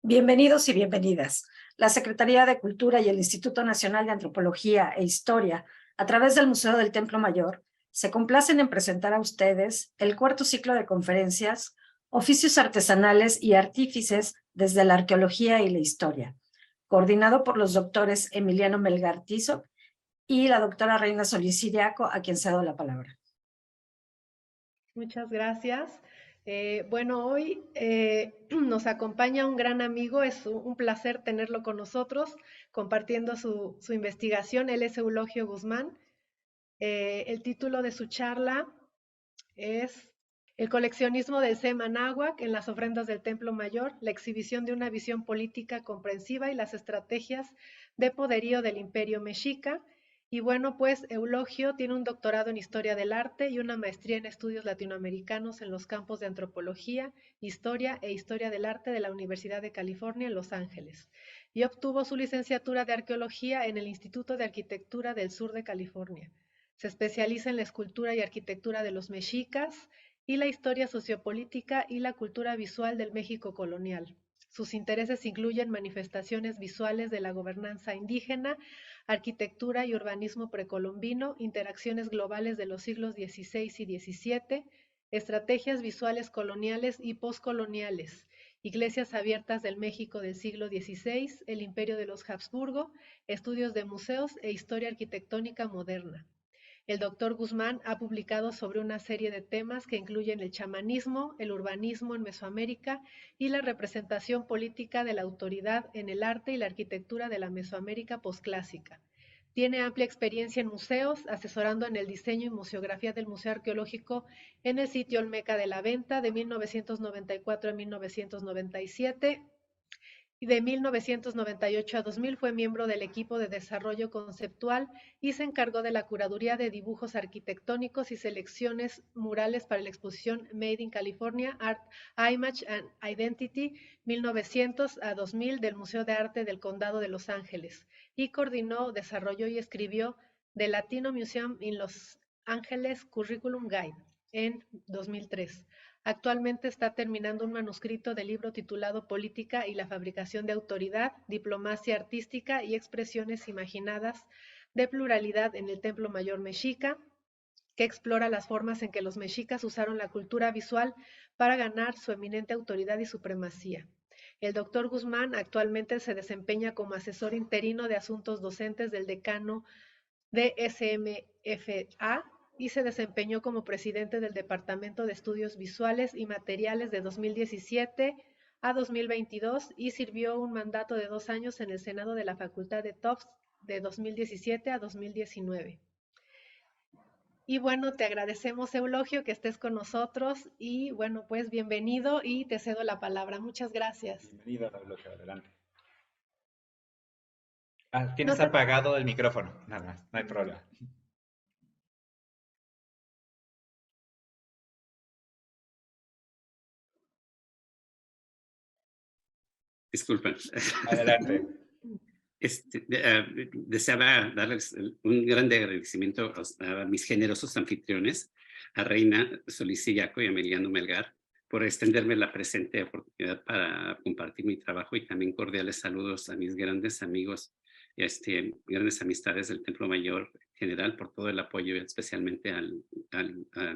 Bienvenidos y bienvenidas. La Secretaría de Cultura y el Instituto Nacional de Antropología e Historia, a través del Museo del Templo Mayor, se complacen en presentar a ustedes el cuarto ciclo de conferencias, Oficios Artesanales y Artífices desde la Arqueología y la Historia, coordinado por los doctores Emiliano Melgar Tizoc y la doctora Reina Solís Siriaco, a quien cedo la palabra. Muchas gracias. Bueno, hoy nos acompaña un gran amigo, es un placer tenerlo con nosotros, compartiendo su investigación. Él es Eulogio Guzmán. El título de su charla es El coleccionismo del Sema Náhuac en las ofrendas del Templo Mayor, la exhibición de una visión política comprensiva y las estrategias de poderío del Imperio Mexica. Y bueno, pues Eulogio tiene un doctorado en Historia del Arte y una maestría en Estudios Latinoamericanos en los campos de Antropología, Historia e Historia del Arte de la Universidad de California en Los Ángeles. Y obtuvo su licenciatura de Arqueología en el Instituto de Arquitectura del Sur de California. Se especializa en la escultura y arquitectura de los mexicas y la historia sociopolítica y la cultura visual del México colonial. Sus intereses incluyen manifestaciones visuales de la gobernanza indígena, arquitectura y urbanismo precolombino, interacciones globales de los siglos XVI y XVII, estrategias visuales coloniales y postcoloniales, iglesias abiertas del México del siglo XVI, el imperio de los Habsburgo, estudios de museos e historia arquitectónica moderna. El doctor Guzmán ha publicado sobre una serie de temas que incluyen el chamanismo, el urbanismo en Mesoamérica y la representación política de la autoridad en el arte y la arquitectura de la Mesoamérica posclásica. Tiene amplia experiencia en museos, asesorando en el diseño y museografía del Museo Arqueológico en el sitio Olmeca de la Venta de 1994 a 1997. Y de 1998 a 2000 fue miembro del equipo de desarrollo conceptual y se encargó de la curaduría de dibujos arquitectónicos y selecciones murales para la exposición Made in California, Art, Image and Identity 1900 a 2000 del Museo de Arte del Condado de Los Ángeles y coordinó, desarrolló y escribió The Latino Museum in Los Ángeles Curriculum Guide en 2003. Actualmente está terminando un manuscrito del libro titulado Política y la fabricación de autoridad, diplomacia artística y expresiones imaginadas de pluralidad en el Templo Mayor Mexica, que explora las formas en que los mexicas usaron la cultura visual para ganar su eminente autoridad y supremacía. El doctor Guzmán actualmente se desempeña como asesor interino de asuntos docentes del decano de SMFA y se desempeñó como presidente del Departamento de Estudios Visuales y Materiales de 2017 a 2022 y sirvió un mandato de 2 años en el Senado de la Facultad de Tufts de 2017 a 2019. Y bueno, te agradecemos, Eulogio, que estés con nosotros y bueno, pues bienvenido y te cedo la palabra. Muchas gracias. Bienvenido, Eulogio, adelante. No Tienes sé. apagado el micrófono, nada más, no hay problema. Disculpen. Adelante. Deseaba darles un grande agradecimiento a mis generosos anfitriones, a Reina Solís Siriaco y a Emiliano Melgar, por extenderme la presente oportunidad para compartir mi trabajo y también cordiales saludos a mis grandes amigos y grandes amistades del Templo Mayor General por todo el apoyo, especialmente al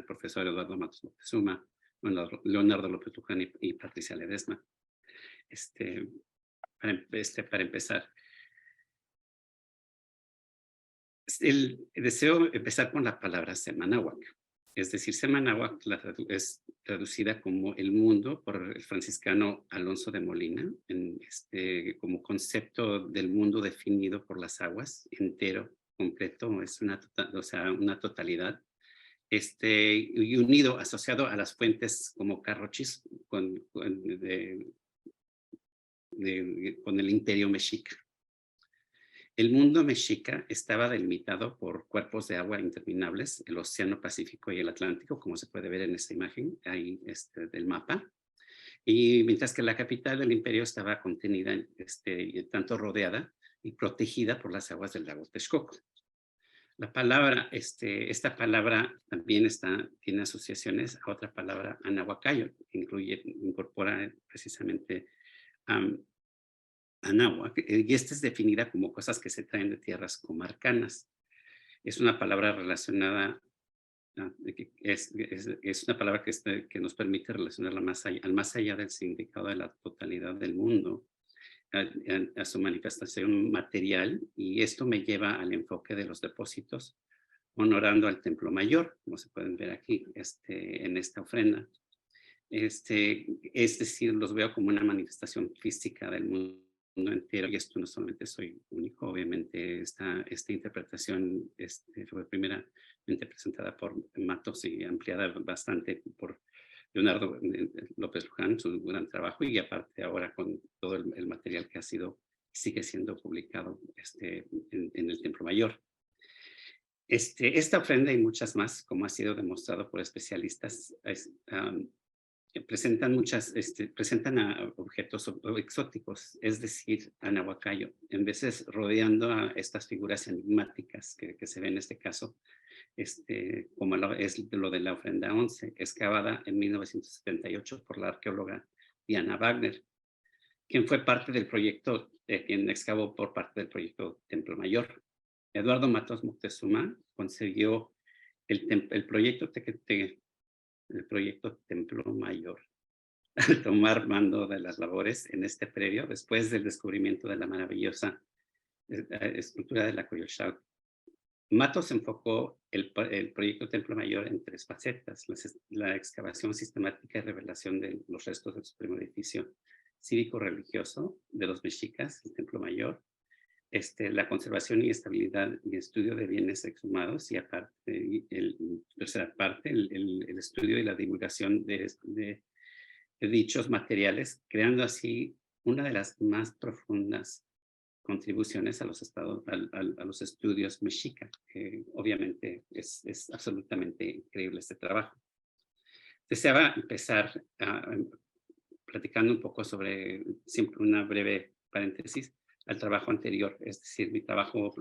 profesor Eduardo Matos Moctezuma, Leonardo López Luján y Patricia Ledesma. Para empezar, deseo empezar con la palabra Semanáhuac. Es decir, Semanáhuac es traducida como el mundo por el franciscano Alonso de Molina, como concepto del mundo definido por las aguas, entero, completo, es una totalidad. Y unido, asociado a las fuentes como Carrochis con el imperio mexica. El mundo mexica estaba delimitado por cuerpos de agua interminables, el Océano Pacífico y el Atlántico, como se puede ver en esta imagen ahí del mapa. Y mientras que la capital del imperio estaba contenida, tanto rodeada y protegida por las aguas del lago Texcoco. La palabra, esta palabra también tiene asociaciones a otra palabra, Anahuacayo, que incorpora precisamente anáhuac, y esta es definida como cosas que se traen de tierras comarcanas. Es una palabra relacionada, es una palabra que nos permite relacionarla más allá del significado de la totalidad del mundo, a su manifestación material, y esto me lleva al enfoque de los depósitos, honorando al Templo Mayor, como se pueden ver aquí en esta ofrenda. Es decir, los veo como una manifestación física del mundo entero, y esto no solamente soy único, obviamente esta interpretación fue primeramente presentada por Matos y ampliada bastante por Leonardo López Luján, su gran trabajo, y aparte ahora con todo el material que sigue siendo publicado en el Templo Mayor. Esta ofrenda y muchas más, como ha sido demostrado por especialistas, presentan a objetos exóticos, es decir, a Nahuacayo, en veces rodeando a estas figuras enigmáticas que se ven en este caso, como es lo de la ofrenda 11, excavada en 1978 por la arqueóloga Diana Wagner, quien fue parte del proyecto, quien excavó por parte del proyecto Templo Mayor. Eduardo Matos Moctezuma concibió el proyecto Templo Mayor al tomar mando de las labores en este predio después del descubrimiento de la maravillosa escultura de la Coyolxauhqui. Matos enfocó el proyecto Templo Mayor en 3 facetas: la excavación sistemática y revelación de los restos del supremo edificio cívico-religioso de los mexicas, el Templo Mayor, la conservación y estabilidad y estudio de bienes exhumados, y aparte, tercera parte, el estudio y la divulgación de dichos materiales, creando así una de las más profundas contribuciones a los estudios mexica, que obviamente es absolutamente increíble este trabajo. Deseaba empezar platicando un poco sobre, siempre una breve paréntesis, al trabajo anterior, es decir, mi trabajo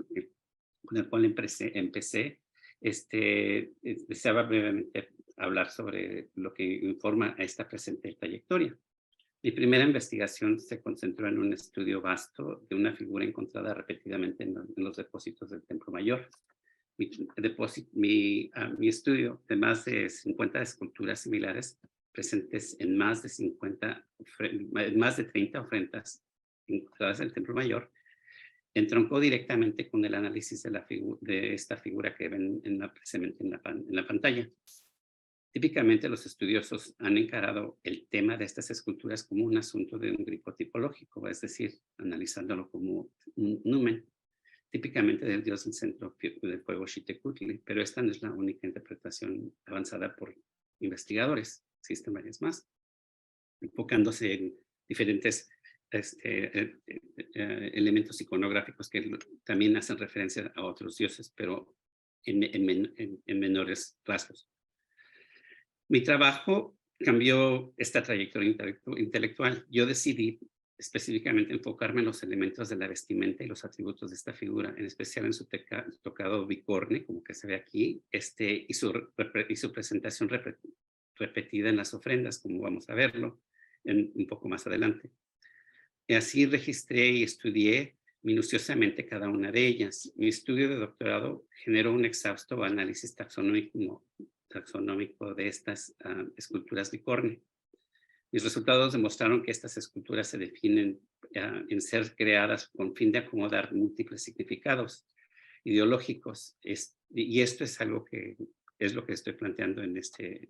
con el cual empecé, deseaba brevemente hablar sobre lo que informa a esta presente trayectoria. Mi primera investigación se concentró en un estudio vasto de una figura encontrada repetidamente en los depósitos del Templo Mayor. Mi estudio de más de 50 esculturas similares presentes en más de 30 ofrendas encontradas en el Templo Mayor, entroncó directamente con el análisis de esta figura que ven precisamente en la pantalla. Típicamente los estudiosos han encarado el tema de estas esculturas como un asunto de un grifo tipológico, es decir, analizándolo como un numen, típicamente del dios del centro del fuego Xiuhtecuhtli, pero esta no es la única interpretación avanzada por investigadores, existen varias más, enfocándose en diferentes elementos iconográficos que también hacen referencia a otros dioses, pero en menores rasgos. Mi trabajo cambió esta trayectoria intelectual. Yo decidí específicamente enfocarme en los elementos de la vestimenta y los atributos de esta figura, en especial en su tocado bicorne, como que se ve aquí, y su presentación repetida en las ofrendas, como vamos a verlo un poco más adelante. Y así registré y estudié minuciosamente cada una de ellas. Mi estudio de doctorado generó un exhausto análisis taxonómico de estas esculturas bicorne. Mis resultados demostraron que estas esculturas se definen en ser creadas con fin de acomodar múltiples significados ideológicos. Y esto es algo que es lo que estoy planteando en este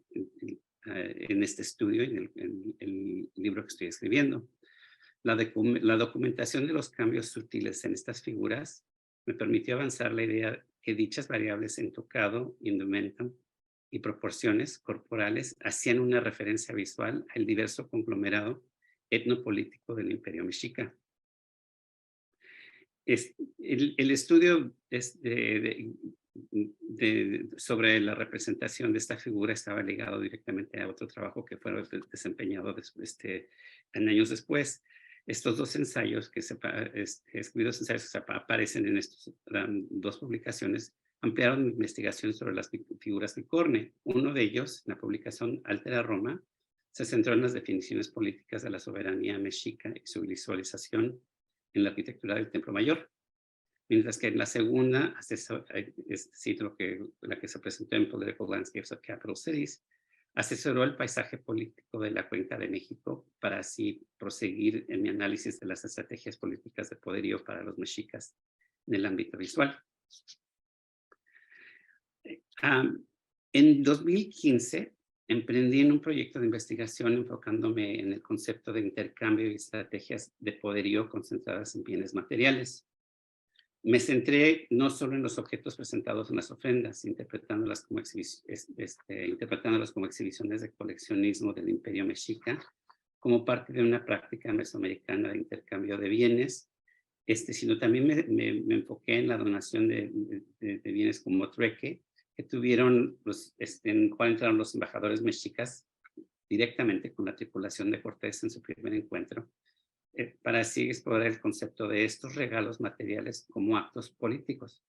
estudio, en el libro que estoy escribiendo. La documentación de los cambios sutiles en estas figuras me permitió avanzar la idea que dichas variables en tocado, indumento y proporciones corporales hacían una referencia visual al diverso conglomerado etnopolítico del Imperio Mexica. El estudio sobre la representación de esta figura estaba ligado directamente a otro trabajo que fue desempeñado en años después. Estos 2 ensayos escritos ensayos que aparecen en estas 2 publicaciones ampliaron mi investigación sobre las figuras bicorne. Uno de ellos, la publicación Altera Roma, se centró en las definiciones políticas de la soberanía mexica y su visualización en la arquitectura del Templo Mayor. Mientras que en la segunda, es decir, la que se presentó en Political Landscapes of Capital Cities, asesoró el paisaje político de la Cuenca de México para así proseguir en mi análisis de las estrategias políticas de poderío para los mexicas en el ámbito visual. En 2015, emprendí en un proyecto de investigación enfocándome en el concepto de intercambio y estrategias de poderío concentradas en bienes materiales. Me centré no solo en los objetos presentados en las ofrendas, interpretándolas como exhibiciones de coleccionismo del Imperio Mexica, como parte de una práctica mesoamericana de intercambio de bienes, sino también me enfoqué en la donación de bienes como trueque, que tuvieron, en el cual entraron los embajadores mexicas directamente con la tripulación de Cortés en su primer encuentro, para así explorar el concepto de estos regalos materiales como actos políticos.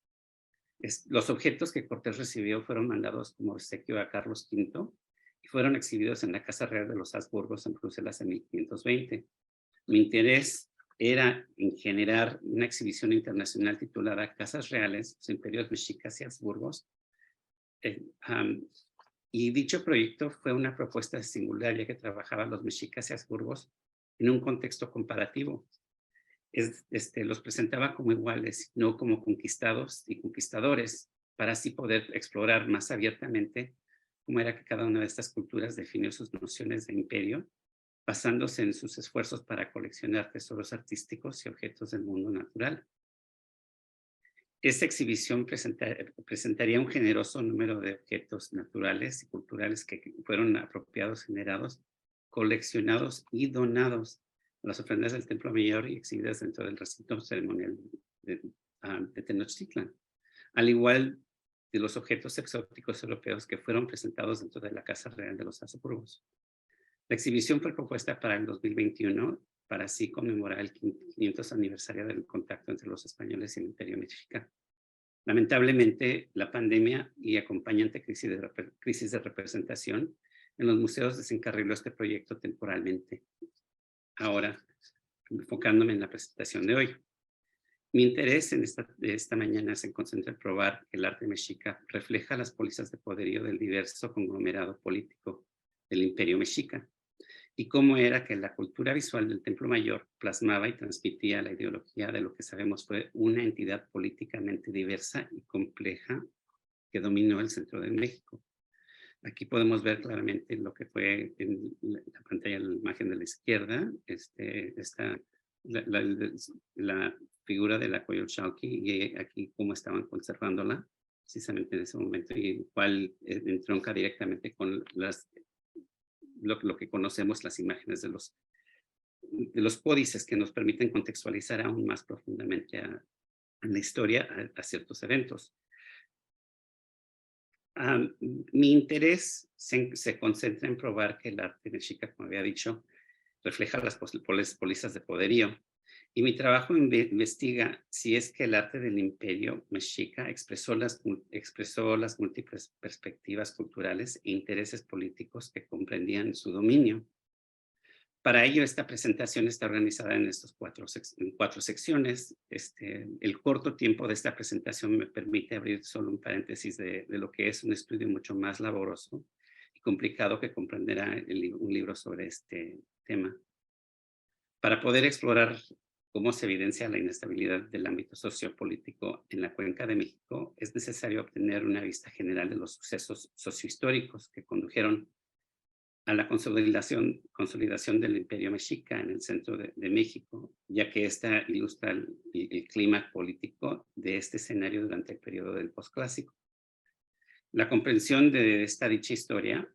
Los objetos que Cortés recibió fueron mandados como obsequio a Carlos V y fueron exhibidos en la Casa Real de los Habsburgos en Bruselas en 1520. Mi interés era en generar una exhibición internacional titulada Casas Reales, los Imperios Mexicas y Habsburgos. Y dicho proyecto fue una propuesta singular, ya que trabajaba los mexicas y Habsburgos en un contexto comparativo. Los presentaba como iguales, no como conquistados y conquistadores, para así poder explorar más abiertamente cómo era que cada una de estas culturas definió sus nociones de imperio, basándose en sus esfuerzos para coleccionar tesoros artísticos y objetos del mundo natural. Esta exhibición presentaría un generoso número de objetos naturales y culturales que fueron apropiados, generados, coleccionados y donados a las ofrendas del Templo Mayor y exhibidas dentro del recinto ceremonial de Tenochtitlan, al igual de los objetos exóticos europeos que fueron presentados dentro de la Casa Real de los Habsburgos. La exhibición fue propuesta para el 2021 para así conmemorar el 500 aniversario del contacto entre los españoles y el Imperio Mexica. Lamentablemente, la pandemia y acompañante crisis de representación en los museos desencarriló este proyecto temporalmente. Ahora, enfocándome en la presentación de hoy. Mi interés de esta mañana se concentra en probar que el arte mexica refleja las pólizas de poderío del diverso conglomerado político del Imperio Mexica, y cómo era que la cultura visual del Templo Mayor plasmaba y transmitía la ideología de lo que sabemos fue una entidad políticamente diversa y compleja que dominó el centro de México. Aquí podemos ver claramente lo que fue en la pantalla, la imagen de la izquierda, la figura de la Coyolxauhqui, y aquí cómo estaban conservándola precisamente en ese momento, y cuál entronca directamente con lo que conocemos, las imágenes de los códices que nos permiten contextualizar aún más profundamente a la historia, a ciertos eventos. Mi interés se concentra en probar que el arte mexica, como había dicho, refleja las pólizas de poderío, y mi trabajo investiga si es que el arte del Imperio Mexica expresó las múltiples perspectivas culturales e intereses políticos que comprendían su dominio. Para ello, esta presentación está organizada en cuatro secciones. El corto tiempo de esta presentación me permite abrir solo un paréntesis de lo que es un estudio mucho más laboroso y complicado que comprenderá un libro sobre este tema. Para poder explorar cómo se evidencia la inestabilidad del ámbito sociopolítico en la Cuenca de México, es necesario obtener una vista general de los sucesos sociohistóricos que condujeron a la consolidación del Imperio Mexica en el centro de México, ya que esta ilustra el clima político de este escenario durante el periodo del posclásico. La comprensión de esta dicha historia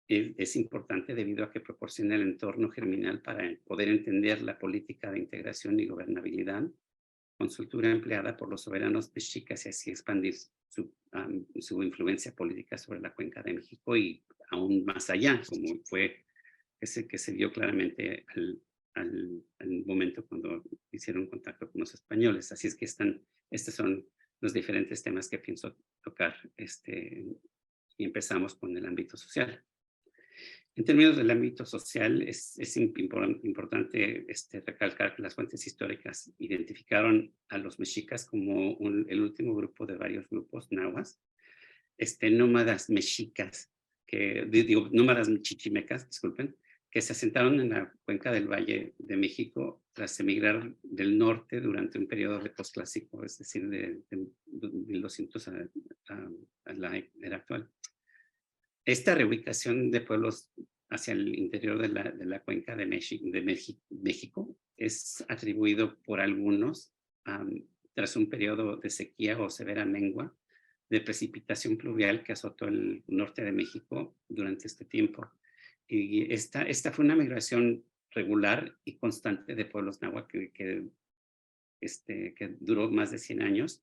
es importante debido a que proporciona el entorno germinal para poder entender la política de integración y gobernabilidad, consultura empleada por los soberanos mexicas y así expandir su influencia política sobre la Cuenca de México y aún más allá, como fue que se vio claramente al momento cuando hicieron contacto con los españoles. Así es que estos son los diferentes temas que pienso tocar, y empezamos con el ámbito social. En términos del ámbito social, es importante recalcar que las fuentes históricas identificaron a los mexicas como el último grupo de varios grupos nahuas, nómadas mexicas, nómadas chichimecas, disculpen, que se asentaron en la cuenca del Valle de México tras emigrar del norte durante un periodo de posclásico, es decir, de 1200 a la era actual. Esta reubicación de pueblos hacia el interior de la cuenca de México es atribuido por algunos tras un periodo de sequía o severa mengua de precipitación pluvial que azotó el norte de México durante este tiempo. Y esta fue una migración regular y constante de pueblos náhuatl que duró más de 100 años,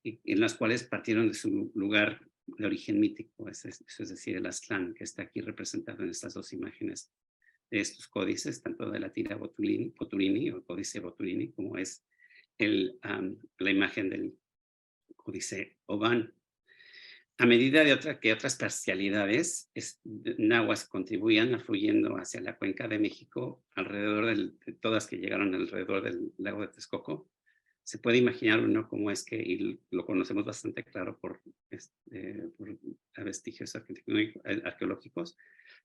y en las cuales partieron de su lugar de origen mítico, es decir, el Aztlán, que está aquí representado en estas dos imágenes de estos códices, tanto de la tira Boturini o códice Boturini, como es la imagen del códice Oban. A medida que otras parcialidades nahuas contribuían afluyendo hacia la cuenca de México, alrededor de todas que llegaron alrededor del lago de Texcoco, se puede imaginar uno cómo es que, y lo conocemos bastante claro por vestigios arqueológicos,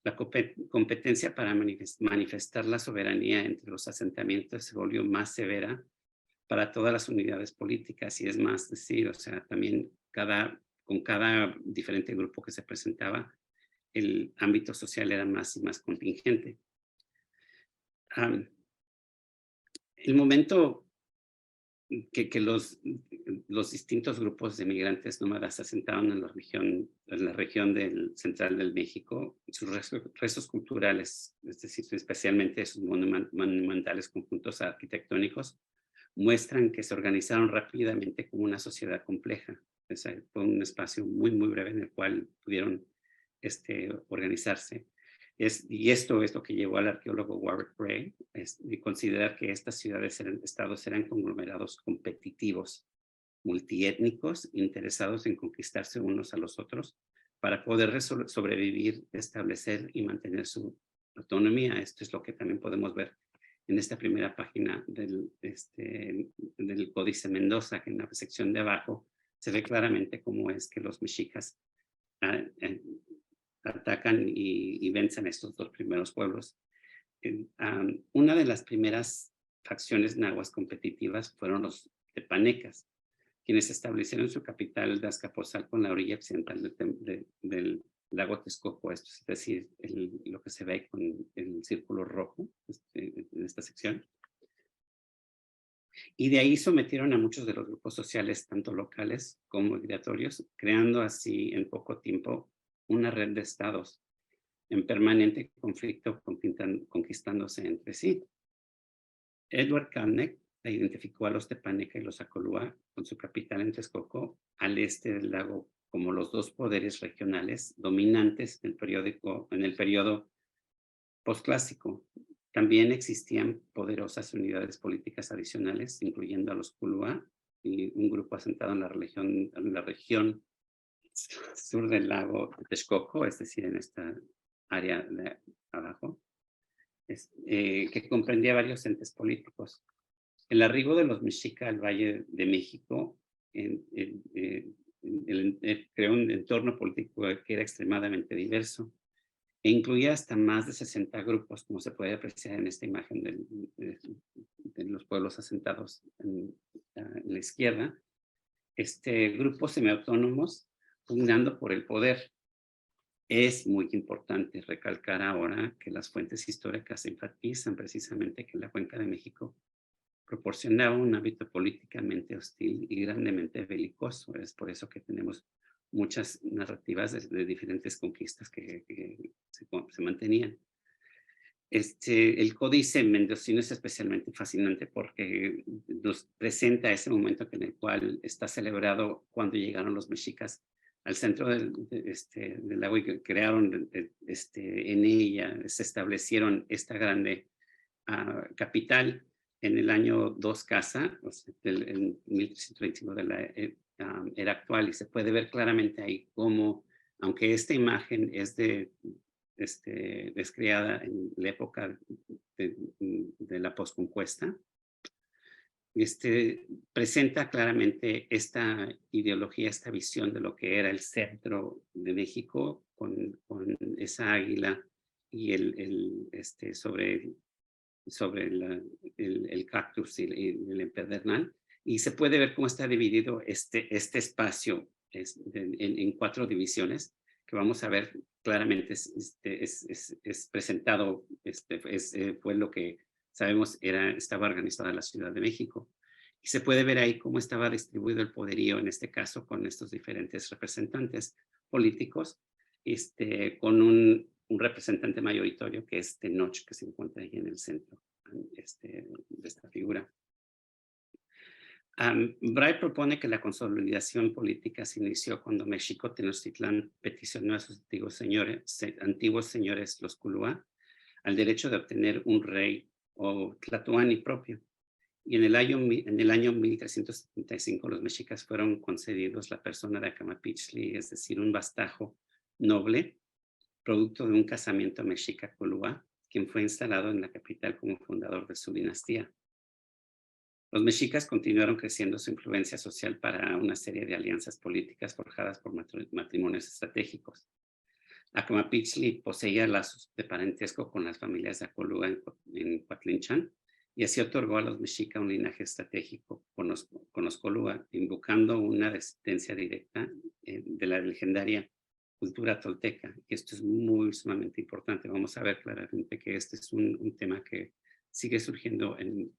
la competencia para manifestar la soberanía entre los asentamientos se volvió más severa para todas las unidades políticas, y es más decir, o sea, también con cada diferente grupo que se presentaba, el ámbito social era más y más contingente. El momento que los distintos grupos de migrantes nómadas se asentaron en la región central del México, sus restos culturales, es decir, especialmente sus monumentales conjuntos arquitectónicos, muestran que se organizaron rápidamente como una sociedad compleja. Fue un espacio muy, muy breve en el cual pudieron organizarse. Y esto es lo que llevó al arqueólogo Warwick Bray a considerar que estas estados eran conglomerados competitivos, multiétnicos, interesados en conquistarse unos a los otros para poder sobrevivir, establecer y mantener su autonomía. Esto es lo que también podemos ver en esta primera página del Códice Mendoza, que en la sección de abajo se ve claramente cómo es que los mexicas atacan y vencen estos dos primeros pueblos. Una de las primeras facciones nahuas competitivas fueron los tepanecas, quienes establecieron su capital de Azcapotzalco en la orilla occidental del lago Texcoco, esto es decir, lo que se ve con el círculo rojo en esta sección. Y de ahí sometieron a muchos de los grupos sociales, tanto locales como migratorios, creando así en poco tiempo una red de estados en permanente conflicto, conquistándose entre sí. Edward Calnek identificó a los Tepaneca y los Acolúa con su capital en Texcoco al este del lago como los dos poderes regionales dominantes en el periodo posclásico. También existían poderosas unidades políticas adicionales, incluyendo a los Culúa y un grupo asentado en la región sur del lago de Texcoco, es decir, en esta área de abajo, que comprendía varios entes políticos. El arribo de los mexica al Valle de México creó un entorno político que era extremadamente diverso e incluía hasta más de 60 grupos, como se puede apreciar en esta imagen de los pueblos asentados en la izquierda. Grupos semiautónomos pugnando por el poder. Es muy importante recalcar ahora que las fuentes históricas enfatizan precisamente que la Cuenca de México proporcionaba un ámbito políticamente hostil y grandemente belicoso. Es por eso que tenemos muchas narrativas de diferentes conquistas que se mantenían. El códice mendocino es especialmente fascinante porque nos presenta ese momento en el cual está celebrado cuando llegaron los mexicas al centro del lago y crearon en ella, se establecieron esta grande capital en el año 2 Casa, en 1325 de la era actual, y se puede ver claramente ahí cómo, aunque esta imagen es de descriada en la época de la posconquista. Presenta claramente esta ideología, esta visión de lo que era el centro de México con esa águila y sobre el cactus y el empedernal. Y se puede ver cómo está dividido este espacio en 4 divisiones, que vamos a ver claramente es presentado, fue lo que sabemos estaba organizada la Ciudad de México. Y se puede ver ahí cómo estaba distribuido el poderío, en este caso, con estos diferentes representantes políticos, con un representante mayoritario que es Tenoch, que se encuentra ahí en el centro de esta figura. Bray propone que la consolidación política se inició cuando México Tenochtitlán peticionó a sus antiguos señores, los Culúa, al derecho de obtener un rey o tlatoani propio. Y en el año 1375 los mexicas fueron concedidos la persona de Acamapichtli, es decir, un vastajo noble, producto de un casamiento mexica-culúa, quien fue instalado en la capital como fundador de su dinastía. Los mexicas continuaron creciendo su influencia social para una serie de alianzas políticas forjadas por matrimonios estratégicos. Acamapichtli poseía lazos de parentesco con las familias de Acolúa en Coatlinchan, y así otorgó a los mexicas un linaje estratégico con los Colúa, invocando una descendencia directa de la legendaria cultura tolteca. Y esto es sumamente importante. Vamos a ver claramente que este es un tema que sigue surgiendo en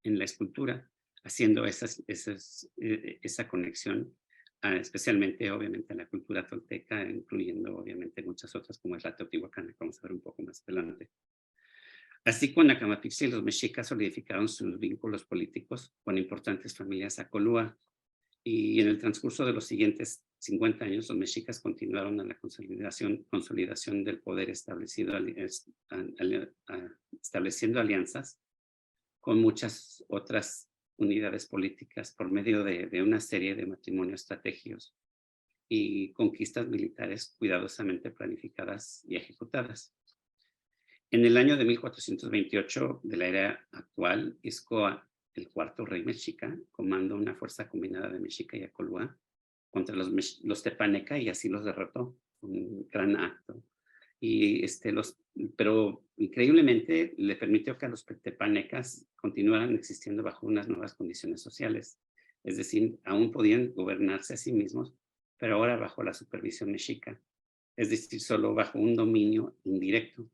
la escultura, haciendo esa conexión, especialmente, obviamente, a la cultura tolteca, incluyendo, obviamente, muchas otras, como es la teotihuacana, que vamos a ver un poco más adelante. Así, con Acamapichtli, los mexicas solidificaron sus vínculos políticos con importantes familias acolúa, y en el transcurso de los siguientes 50 años, los mexicas continuaron a la consolidación del poder estableciendo alianzas con muchas otras unidades políticas por medio de una serie de matrimonios estratégicos y conquistas militares cuidadosamente planificadas y ejecutadas. En el año de 1428 de la era actual, Izcoa, el cuarto rey mexica, comandó una fuerza combinada de mexica y acolúa contra los tepaneca y así los derrotó. Un gran acto. Pero increíblemente le permitió que a los tepanecas continuaran existiendo bajo unas nuevas condiciones sociales. Es decir, aún podían gobernarse a sí mismos, pero ahora bajo la supervisión mexica. Es decir, solo bajo un dominio indirecto.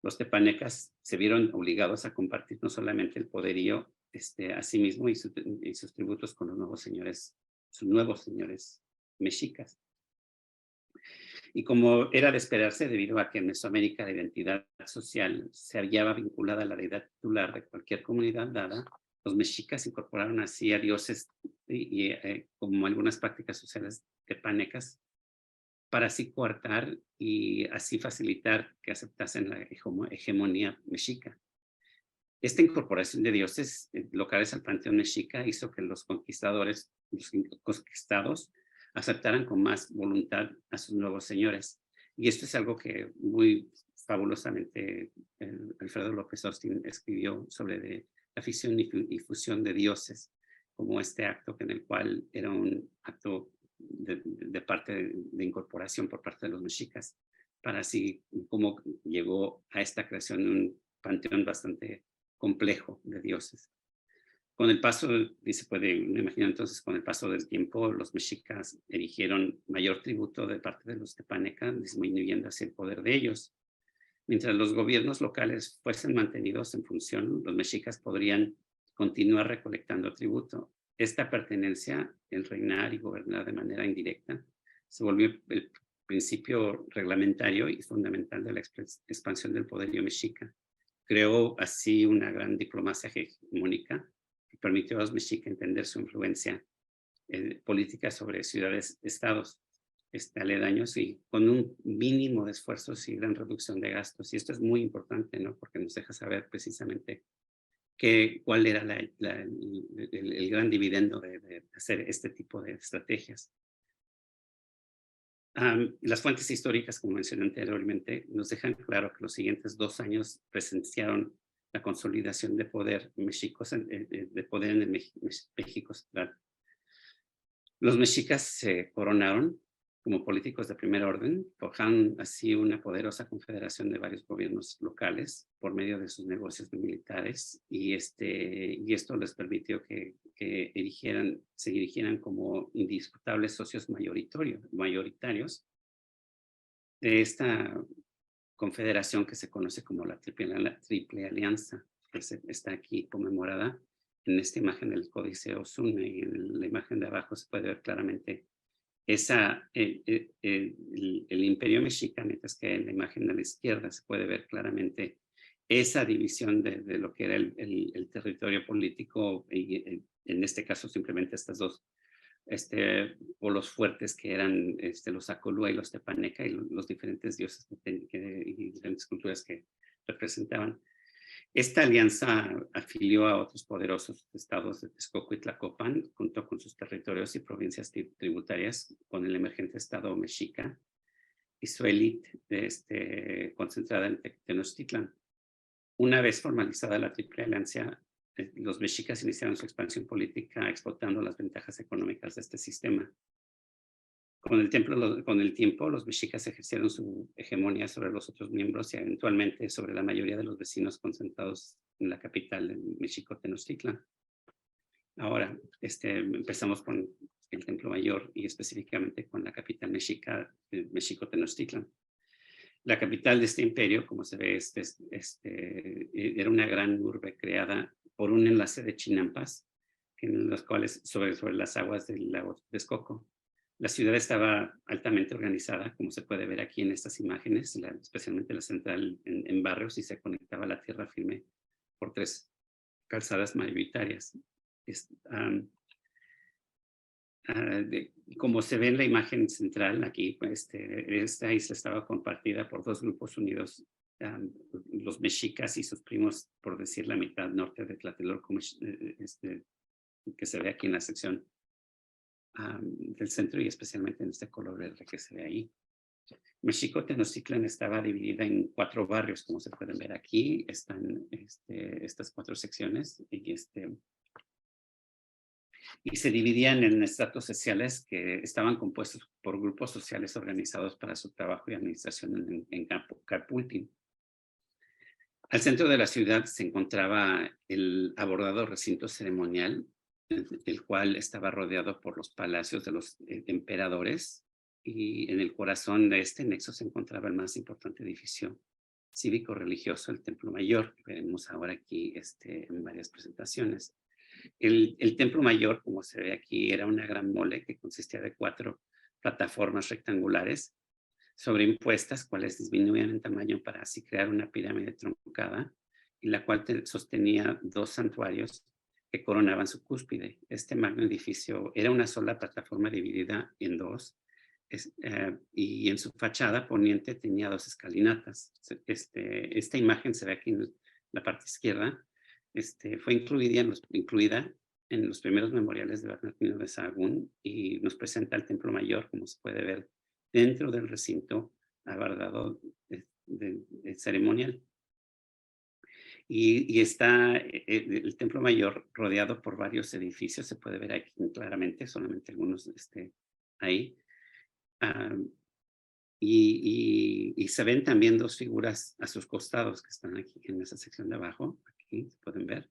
Los tepanecas se vieron obligados a compartir no solamente el poderío a sí mismo y sus tributos con sus nuevos señores mexicas. Y como era de esperarse, debido a que en Mesoamérica la identidad social se hallaba vinculada a la deidad titular de cualquier comunidad dada, los mexicas incorporaron así a dioses como algunas prácticas sociales tepanecas, para así coartar y así facilitar que aceptasen la hegemonía mexica. Esta incorporación de dioses locales al panteón mexica hizo que los conquistados, aceptaran con más voluntad a sus nuevos señores. Y esto es algo que muy fabulosamente Alfredo López Austin escribió sobre la fisión y fusión de dioses, como este acto en el cual era un acto de parte de incorporación por parte de los mexicas, para así como llegó a esta creación de un panteón bastante complejo de dioses. Con el paso, se puede imaginar entonces, con el paso del tiempo, los mexicas erigieron mayor tributo de parte de los tepanecas, disminuyendo así el poder de ellos. Mientras los gobiernos locales fuesen mantenidos en función, los mexicas podrían continuar recolectando tributo. Esta pertenencia, el reinar y gobernar de manera indirecta, se volvió el principio reglamentario y fundamental de la expansión del poderío mexica. Creó así una gran diplomacia hegemónica que permitió a los mexicas entender su influencia política sobre ciudades-estados aledaños y con un mínimo de esfuerzos y gran reducción de gastos. Y esto es muy importante, ¿no? Porque nos deja saber precisamente cuál era el gran dividendo de hacer este tipo de estrategias. Las fuentes históricas, como mencioné anteriormente, nos dejan claro que los siguientes 2 años presenciaron la consolidación de poder de poder en el México central. Los mexicas se coronaron como políticos de primer orden, forjaron así una poderosa confederación de varios gobiernos locales por medio de sus negocios militares, y esto les permitió que se erigieran como indiscutables socios mayoritarios de esta confederación que se conoce como la Triple Alianza, que está aquí conmemorada en esta imagen del Códice Osuna, y en la imagen de abajo se puede ver claramente el Imperio Mexica, mientras que en la imagen de la izquierda se puede ver claramente esa división de lo que era el territorio político, y en este caso simplemente estas dos polos fuertes que eran los Acolúa y los Tepaneca, y los diferentes dioses y diferentes culturas que representaban. Esta alianza afilió a otros poderosos estados de Texcoco y Tlacopan, junto con sus territorios y provincias tributarias, con el emergente estado mexica y su élite concentrada en Tenochtitlan. Una vez formalizada la Triple Alianza, los mexicas iniciaron su expansión política explotando las ventajas económicas de este sistema. Con el tiempo, los mexicas ejercieron su hegemonía sobre los otros miembros y eventualmente sobre la mayoría de los vecinos concentrados en la capital de México, Tenochtitlan. Ahora, empezamos con el Templo Mayor y específicamente con la capital mexica, México, Tenochtitlan. La capital de este imperio, como se ve, era una gran urbe creada por un enlace de chinampas, en los cuales sobre las aguas del lago Texcoco. La ciudad estaba altamente organizada, como se puede ver aquí en estas imágenes, especialmente la central en barrios, y se conectaba a la tierra firme por 3 calzadas mayoritarias. Como se ve en la imagen central aquí, esta isla estaba compartida por 2 grupos unidos, los mexicas y sus primos, por decir la mitad norte de Tlatelolco, que se ve aquí en la sección del centro, y especialmente en este color verde que se ve ahí. México Tenochtitlan estaba dividida en 4 barrios, como se pueden ver aquí. Están estas 4 secciones, y se dividían en estratos sociales que estaban compuestos por grupos sociales organizados para su trabajo y administración en Capultin. Al centro de la ciudad se encontraba el abordado recinto ceremonial, el cual estaba rodeado por los palacios de los emperadores, y en el corazón de este nexo se encontraba el más importante edificio cívico-religioso, el Templo Mayor, que veremos ahora aquí en varias presentaciones. El Templo Mayor, como se ve aquí, era una gran mole que consistía de 4 plataformas rectangulares sobreimpuestas, cuales disminuían en tamaño para así crear una pirámide truncada, y la cual sostenía 2 santuarios que coronaban su cúspide. Este magno edificio era una sola plataforma dividida en 2, y en su fachada poniente tenía 2 escalinatas. Esta imagen se ve aquí en la parte izquierda. Fue incluida en los primeros memoriales de Bernardino de Sahagún, y nos presenta el Templo Mayor, como se puede ver, dentro del recinto abardado ceremonial. Y está el Templo Mayor rodeado por varios edificios, se puede ver aquí claramente, solamente algunos ahí. Y se ven también 2 figuras a sus costados que están aquí en esa sección de abajo, aquí se pueden ver,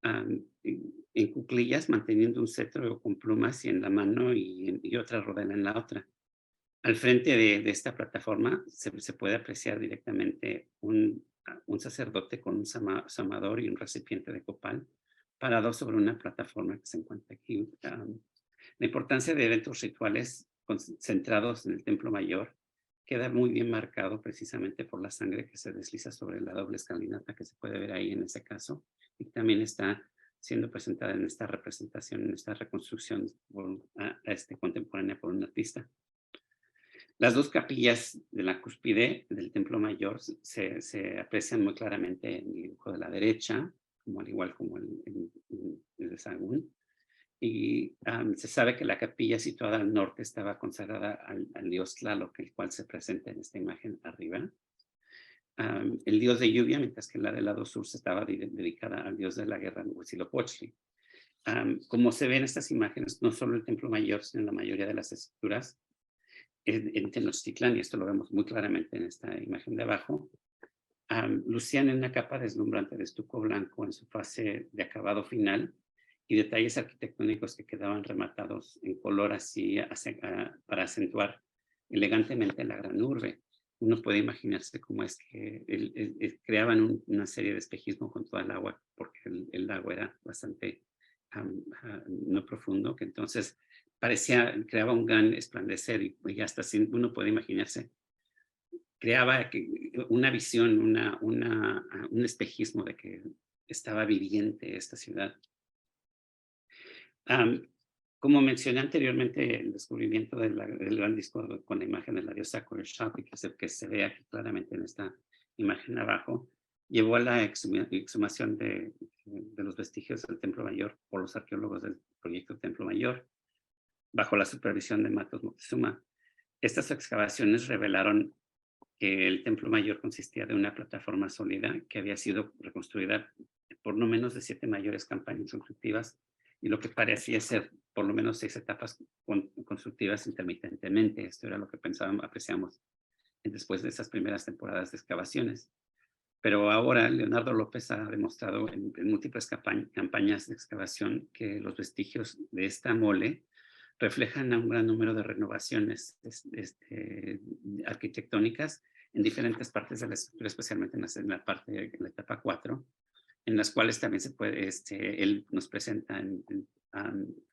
en cuclillas, manteniendo un cetro con plumas y en la mano, y otra rodela en la otra. Al frente de esta plataforma se puede apreciar directamente un sacerdote con un samador y un recipiente de copal parado sobre una plataforma que se encuentra aquí. La importancia de eventos rituales concentrados en el Templo Mayor queda muy bien marcado precisamente por la sangre que se desliza sobre la doble escalinata que se puede ver ahí en ese caso, y también está siendo presentada en esta representación, en esta reconstrucción contemporánea por un artista. Las 2 capillas de la cúspide del Templo Mayor se aprecian muy claramente en el dibujo de la derecha, al igual como el de Sahagún. Y se sabe que la capilla situada al norte estaba consagrada al dios Tlaloc, el cual se presenta en esta imagen arriba. El dios de lluvia, mientras que la del lado sur se estaba dedicada al dios de la guerra, Huitzilopochtli. Como se ve en estas imágenes, no solo el Templo Mayor, sino la mayoría de las estructuras en Tenochtitlán, y esto lo vemos muy claramente en esta imagen de abajo, lucían en una capa deslumbrante de estuco blanco en su fase de acabado final y detalles arquitectónicos que quedaban rematados en color así para acentuar elegantemente la gran urbe. Uno puede imaginarse cómo es que creaban una serie de espejismo con toda el agua, porque el lago era bastante no profundo, que entonces creaba un gran esplandecer y hasta así uno puede imaginarse, creaba una visión, un espejismo de que estaba viviente esta ciudad. Como mencioné anteriormente, el descubrimiento del gran disco con la imagen de la diosa Khoreshati, que se ve aquí claramente en esta imagen abajo, llevó a la exhumación de los vestigios del Templo Mayor por los arqueólogos del proyecto Templo Mayor, bajo la supervisión de Matos Moctezuma. Estas excavaciones revelaron que el Templo Mayor consistía de una plataforma sólida que había sido reconstruida por no menos de 7 mayores campañas constructivas y lo que parecía ser por lo menos 6 etapas constructivas intermitentemente. Esto era lo que apreciamos después de esas primeras temporadas de excavaciones. Pero ahora Leonardo López ha demostrado en múltiples campañas de excavación que los vestigios de esta mole reflejan a un gran número de renovaciones arquitectónicas en diferentes partes de la estructura, especialmente en la etapa 4, en las cuales también se puede, él nos presenta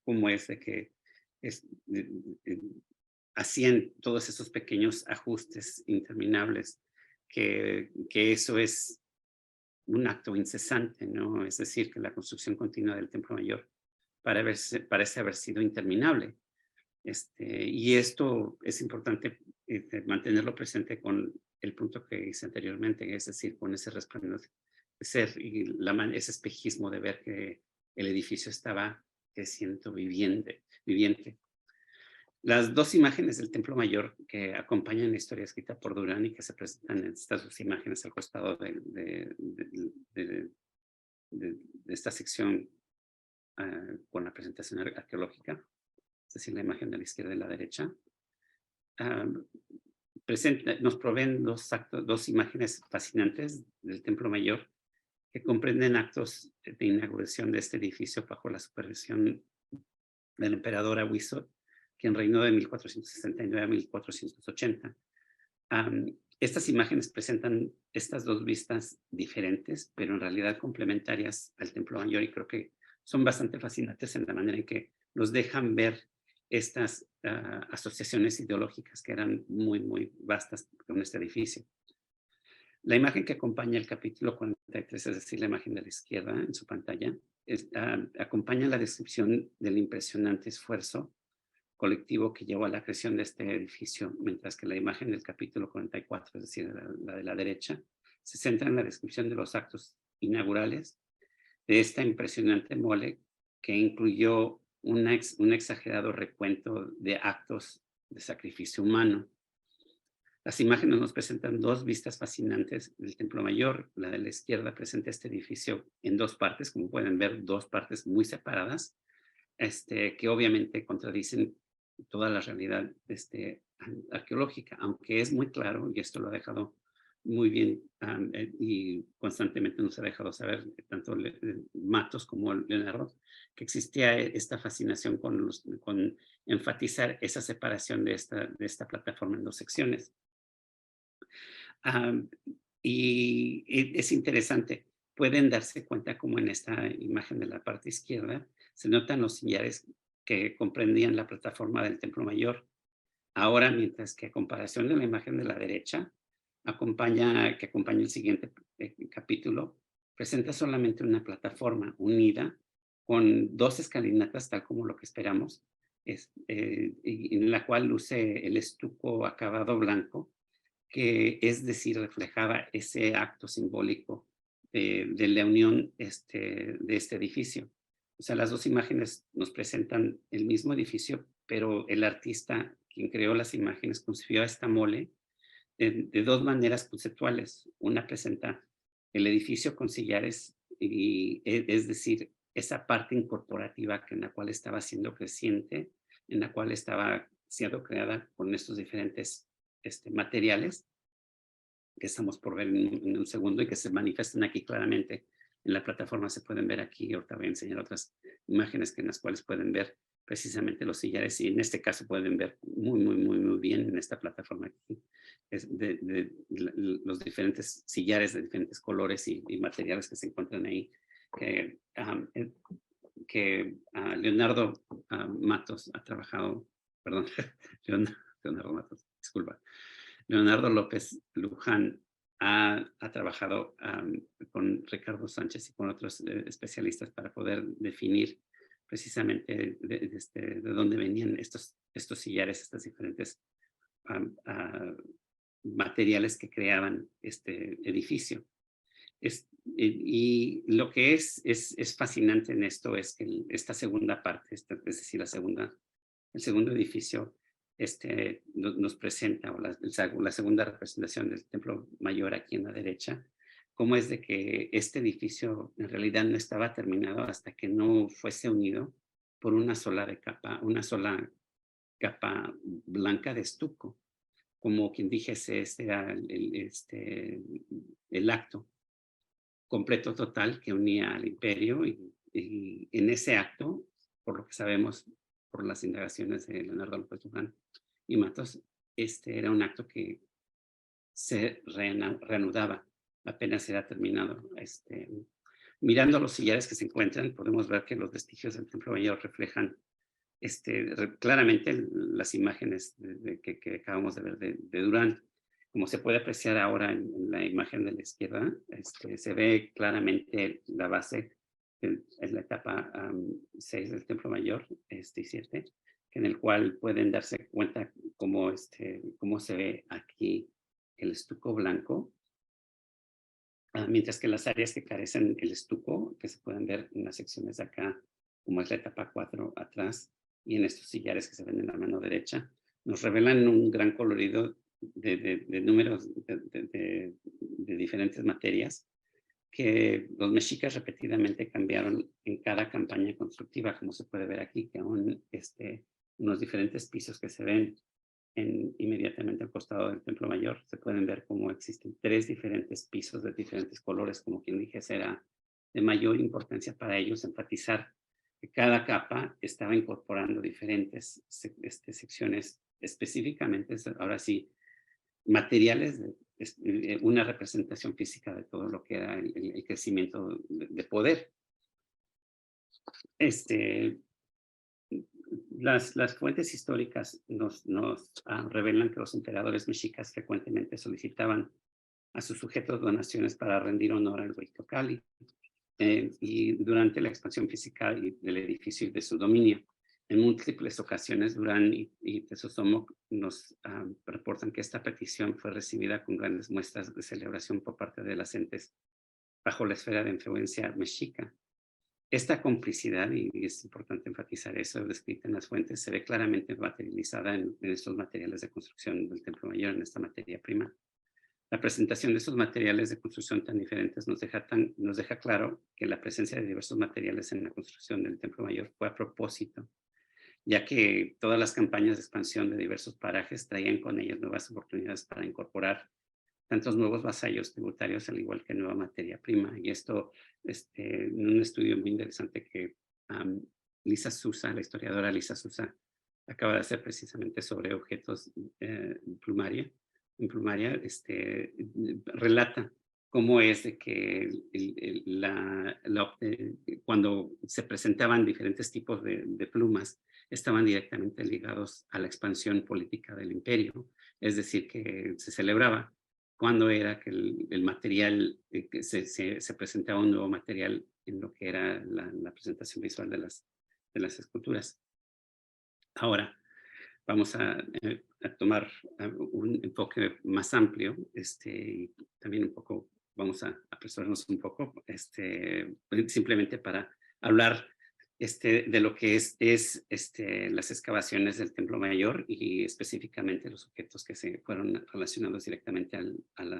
cómo es de que hacían todos esos pequeños ajustes interminables, que eso es un acto incesante, ¿no? Es decir, que la construcción continua del Templo Mayor parece haber sido interminable. Y esto es importante mantenerlo presente con el punto que hice anteriormente, es decir, con ese resplandecer y ese espejismo de ver que el edificio estaba creciendo, viviente. Las dos imágenes del Templo Mayor que acompañan la historia escrita por Durán y que se presentan en estas dos imágenes al costado de esta sección con la presentación arqueológica, es decir, la imagen de la izquierda y la derecha, nos proveen dos imágenes fascinantes del Templo Mayor que comprenden actos de inauguración de este edificio bajo la supervisión del emperador Ahuizo, quien reinó de 1469 a 1480. Estas imágenes presentan estas dos vistas diferentes, pero en realidad complementarias al Templo Mayor, y creo que son bastante fascinantes en la manera en que nos dejan ver estas asociaciones ideológicas que eran muy, muy vastas con este edificio. La imagen que acompaña el capítulo 43, es decir, la imagen de la izquierda en su pantalla, acompaña la descripción del impresionante esfuerzo colectivo que llevó a la creación de este edificio, mientras que la imagen del capítulo 44, es decir, la de la derecha, se centra en la descripción de los actos inaugurales de esta impresionante mole que incluyó un exagerado recuento de actos de sacrificio humano. Las imágenes nos presentan dos vistas fascinantes del Templo Mayor. La de la izquierda presenta este edificio en dos partes, como pueden ver, dos partes muy separadas, que obviamente contradicen toda la realidad arqueológica, aunque es muy claro, y esto lo ha dejado muy bien y constantemente nos ha dejado saber, tanto Matos como Leonardo, que existía esta fascinación con enfatizar esa separación de esta plataforma en dos secciones. Y es interesante, pueden darse cuenta como en esta imagen de la parte izquierda se notan los sillares que comprendían la plataforma del Templo Mayor. Ahora, mientras que a comparación de la imagen de la derecha, que acompaña el siguiente capítulo, presenta solamente una plataforma unida con dos escalinatas, tal como lo que esperamos, en la cual luce el estuco acabado blanco, que es decir, reflejaba ese acto simbólico de la unión de este edificio. O sea, las dos imágenes nos presentan el mismo edificio, pero el artista, quien creó las imágenes, concibió esta mole de dos maneras conceptuales. Una presenta el edificio con sillares, es decir, esa parte incorporativa en la cual estaba siendo creciente, en la cual estaba siendo creada con estos diferentes materiales que estamos por ver en un segundo y que se manifiestan aquí claramente en la plataforma. Se pueden ver aquí. Ahorita voy a enseñar otras imágenes en las cuales pueden ver precisamente los sillares, y en este caso pueden ver muy bien en esta plataforma aquí los diferentes sillares de diferentes colores y materiales que se encuentran ahí, que Leonardo Matos ha trabajado, perdón, Leonardo Matos, disculpa, Leonardo López Luján ha trabajado con Ricardo Sánchez y con otros especialistas para poder definir precisamente de dónde venían estos sillares, estos diferentes materiales que creaban este edificio. Y lo que es fascinante en esto es que esta segunda parte, es decir, el segundo edificio, nos presenta, o la segunda representación del Templo Mayor aquí en la derecha, cómo es de que este edificio en realidad no estaba terminado hasta que no fuese unido por una sola capa blanca de estuco. Como quien dijese, era el acto completo total que unía al imperio, y en ese acto, por lo que sabemos por las indagaciones de Leonardo López Luján y Matos, era un acto que se reanudaba apenas era terminado. Mirando los sillares que se encuentran, podemos ver que los vestigios del Templo Mayor reflejan claramente las imágenes que acabamos de ver de Durán. Como se puede apreciar ahora en la imagen de la izquierda, se ve claramente la base en la etapa 6 del Templo Mayor, y 7, en el cual pueden darse cuenta cómo se ve aquí el estuco blanco, mientras que las áreas que carecen el estuco, que se pueden ver en las secciones de acá, como es la etapa 4 atrás, y en estos sillares que se ven en la mano derecha, nos revelan un gran colorido de números de diferentes materias que los mexicas repetidamente cambiaron en cada campaña constructiva, como se puede ver aquí, que aún unos diferentes pisos que se ven inmediatamente al costado del Templo Mayor, se pueden ver cómo existen 3 diferentes pisos de diferentes colores, como quien dije, será de mayor importancia para ellos enfatizar que cada capa estaba incorporando diferentes secciones específicamente, ahora sí, materiales, una representación física de todo lo que era el crecimiento de poder. Las fuentes históricas nos revelan que los emperadores mexicas frecuentemente solicitaban a sus sujetos donaciones para rendir honor al Huaytocali, y durante la expansión física del edificio y de su dominio. En múltiples ocasiones, Durán y Tezosomoc nos reportan que esta petición fue recibida con grandes muestras de celebración por parte de las entes bajo la esfera de influencia mexica. Esta complicidad, y es importante enfatizar eso, descrita en las fuentes, se ve claramente materializada en estos materiales de construcción del Templo Mayor, en esta materia prima. La presentación de estos materiales de construcción tan diferentes nos deja claro que la presencia de diversos materiales en la construcción del Templo Mayor fue a propósito, ya que todas las campañas de expansión de diversos parajes traían con ellas nuevas oportunidades para incorporar tantos nuevos vasallos tributarios, al igual que nueva materia prima. Y esto, en un estudio muy interesante que Lisa Sousa, la historiadora Lisa Sousa, acaba de hacer precisamente sobre objetos en plumaria, relata cómo es de que cuando se presentaban diferentes tipos de plumas, estaban directamente ligados a la expansión política del imperio. Es decir, que se celebraba cuando era que el material, que se presentaba un nuevo material en lo que era la presentación visual de las esculturas. Ahora, vamos a tomar un enfoque más amplio, y también un poco, vamos a apresurarnos un poco, simplemente para hablar de lo que es las excavaciones del Templo Mayor y específicamente los objetos que se fueron relacionados directamente a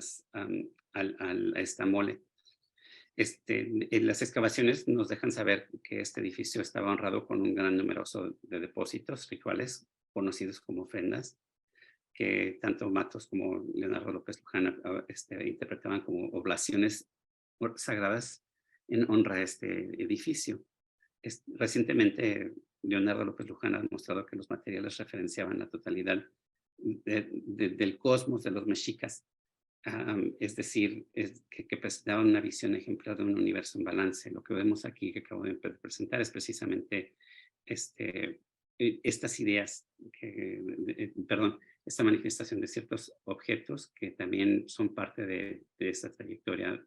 esta mole. Las excavaciones nos dejan saber que este edificio estaba honrado con un gran número de depósitos rituales conocidos como ofrendas, que tanto Matos como Leonardo López Luján interpretaban como oblaciones sagradas en honra a este edificio. Recientemente, Leonardo López Luján ha demostrado que los materiales referenciaban la totalidad del cosmos de los mexicas, es decir, que presentaban una visión ejemplar de un universo en balance. Lo que vemos aquí, que acabo de presentar, es precisamente estas ideas, esta manifestación de ciertos objetos que también son parte de esta trayectoria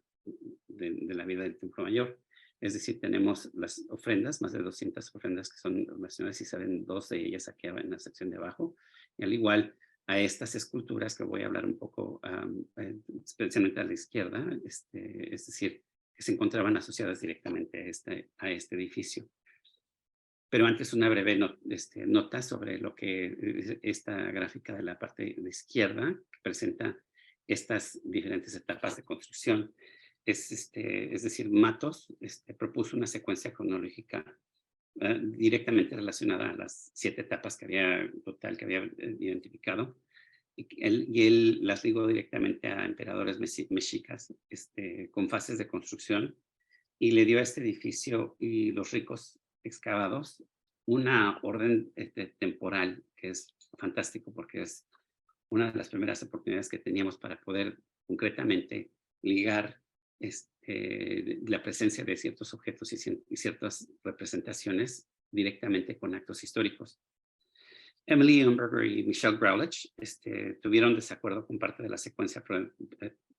de la vida del Templo Mayor. Es decir, tenemos las ofrendas, más de 200 ofrendas que son relacionadas, y salen 2 de ellas aquí en la sección de abajo, y al igual a estas esculturas que voy a hablar un poco, especialmente a la izquierda, es decir, que se encontraban asociadas directamente a este edificio. Pero antes una breve nota sobre lo que esta gráfica de la parte de izquierda, que presenta estas diferentes etapas de construcción. Es decir, Matos propuso una secuencia cronológica directamente relacionada a las 7 etapas que había identificado, y él las ligó directamente a emperadores mexicas con fases de construcción, y le dio a este edificio y los ricos excavados una orden temporal que es fantástico, porque es una de las primeras oportunidades que teníamos para poder concretamente ligar la presencia de ciertos objetos y ciertas representaciones directamente con actos históricos. Emily Umberger y Michelle Graulich tuvieron desacuerdo con parte de la secuencia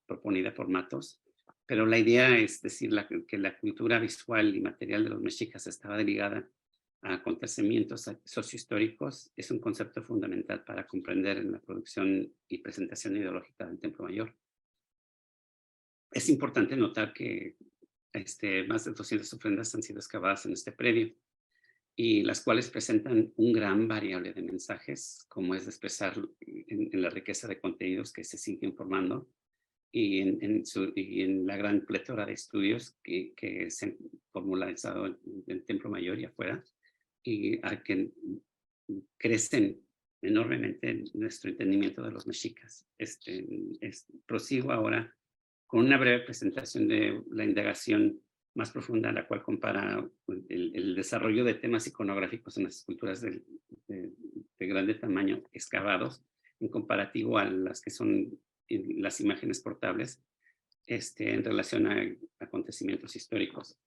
proponida por Matos, pero la idea es decir que la cultura visual y material de los mexicas estaba ligada a acontecimientos sociohistóricos. Es un concepto fundamental para comprender en la producción y presentación ideológica del Templo Mayor. Es importante notar que más de 200 ofrendas han sido excavadas en este predio, y las cuales presentan un gran variable de mensajes, como es de expresar en la riqueza de contenidos que se siguen formando, y en la gran plétora de estudios que se han formalizado en el Templo Mayor y afuera, y a que crecen enormemente nuestro entendimiento de los mexicas. Prosigo ahora con una breve presentación de la indagación más profunda, la cual compara el desarrollo de temas iconográficos en las esculturas de grande tamaño excavados en comparativo a las que son las imágenes portables en relación a acontecimientos históricos.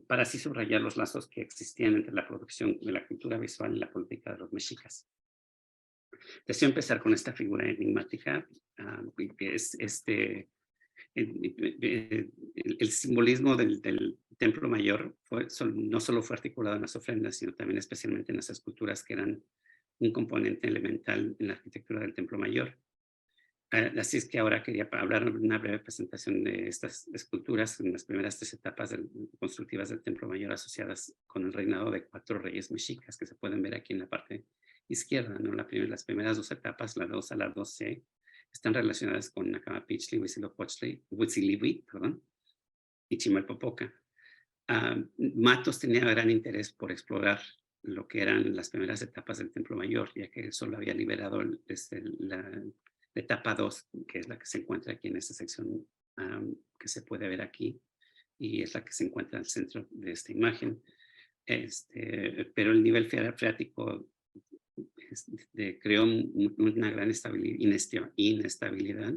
Para así subrayar los lazos que existían entre la producción de la cultura visual y la política de los mexicas. Deseo empezar con esta figura enigmática, que es el simbolismo del Templo Mayor no solo fue articulado en las ofrendas, sino también especialmente en las esculturas que eran un componente elemental en la arquitectura del Templo Mayor. Así es que ahora quería hablar una breve presentación de estas esculturas en las primeras 3 etapas constructivas del Templo Mayor, asociadas con el reinado de 4 reyes mexicas, que se pueden ver aquí en la parte izquierda, ¿no? Las primeras 2 etapas, la 2 a la 2C, están relacionadas con Nacamapichtli, Huitzilihui, y Chimalpopoca. Matos tenía gran interés por explorar lo que eran las primeras etapas del Templo Mayor, ya que solo había liberado la etapa 2, que es la que se encuentra aquí en esta sección que se puede ver aquí, y es la que se encuentra en el centro de esta imagen. Pero el nivel freático creó una gran inestabilidad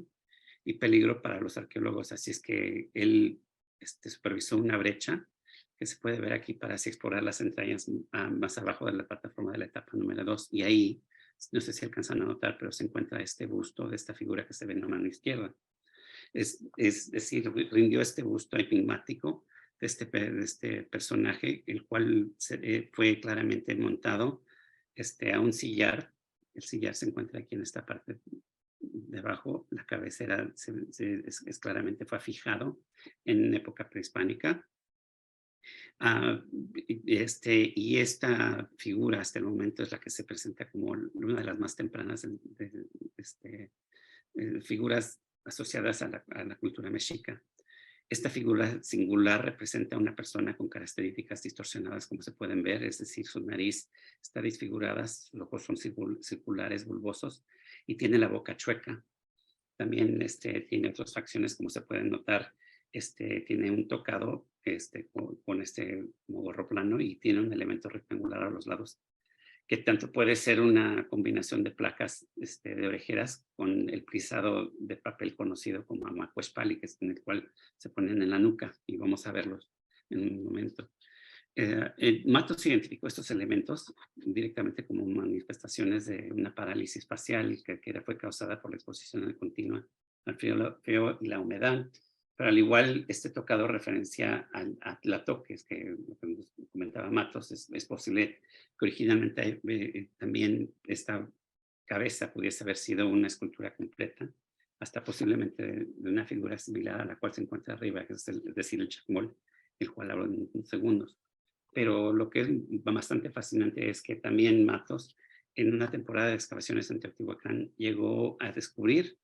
y peligro para los arqueólogos, así es que él supervisó una brecha que se puede ver aquí para así explorar las entrañas más abajo de la plataforma de la etapa número 2, y ahí, no sé si alcanzan a notar, pero se encuentra este busto de esta figura que se ve en la mano izquierda. Es decir, rindió este busto enigmático de este personaje, el cual fue claramente montado a un sillar. El sillar se encuentra aquí en esta parte de abajo. La cabecera claramente fue fijado en época prehispánica, Y esta figura hasta el momento es la que se presenta como una de las más tempranas figuras asociadas a la cultura mexica. Esta figura singular representa a una persona con características distorsionadas, como se pueden ver, es decir, su nariz está disfigurada, sus ojos son circulares, bulbosos, y tiene la boca chueca. También tiene otras facciones, como se pueden notar, tiene un tocado con este como gorro plano y tiene un elemento rectangular a los lados, que tanto puede ser una combinación de placas de orejeras con el plisado de papel conocido como amacuespali, que es en el cual se ponen en la nuca, y vamos a verlos en un momento. Matos identificó estos elementos directamente como manifestaciones de una parálisis facial que fue causada por la exposición continua al frío y la humedad. Pero al igual, este tocado referencia a Tlatoc, que comentaba Matos, es posible que originalmente también esta cabeza pudiese haber sido una escultura completa, hasta posiblemente de una figura similar a la cual se encuentra arriba, que es decir, el chacmol, el cual hablo en unos segundos. Pero lo que es bastante fascinante es que también Matos, en una temporada de excavaciones en Teotihuacán, llegó a descubrir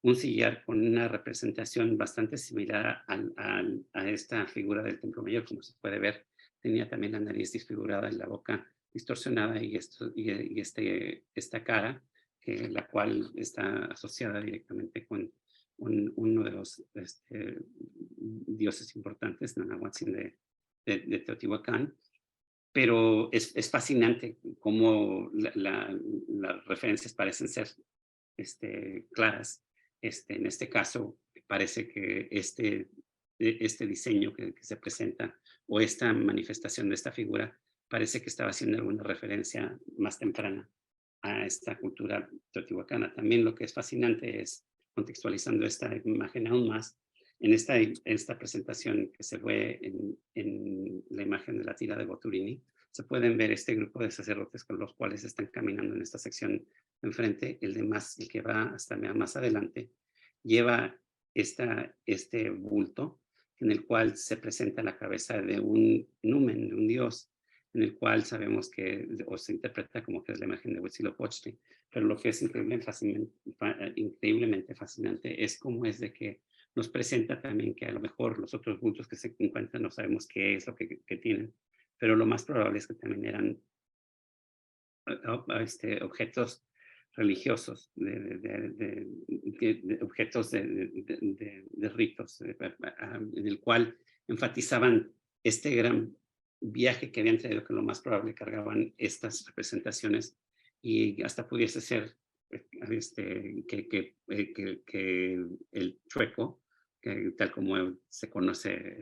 un sillar con una representación bastante similar a esta figura del Templo Mayor, como se puede ver. Tenía también la nariz disfigurada y la boca distorsionada y esta cara, la cual está asociada directamente con uno de los dioses importantes, Nanahuatzin de Teotihuacán. Pero es fascinante cómo las referencias parecen ser claras. En este caso, parece que este diseño que se presenta o esta manifestación de esta figura parece que estaba haciendo alguna referencia más temprana a esta cultura teotihuacana. También lo que es fascinante es, contextualizando esta imagen aún más, en esta presentación que se ve en la imagen de la tira de Boturini, se pueden ver este grupo de sacerdotes con los cuales están caminando en esta sección enfrente. El que va hasta más adelante, lleva este bulto en el cual se presenta la cabeza de un numen, de un dios, en el cual sabemos que, o se interpreta como que es la imagen de Huitzilopochtli. Pero lo que es increíblemente fascinante es cómo es de que nos presenta también que a lo mejor los otros bultos que se encuentran no sabemos qué es lo que tienen, pero lo más probable es que también eran objetos religiosos, objetos de ritos, en el cual enfatizaban este gran viaje que habían traído, que lo más probable cargaban estas representaciones, y hasta pudiese ser que el chueco, tal como se conoce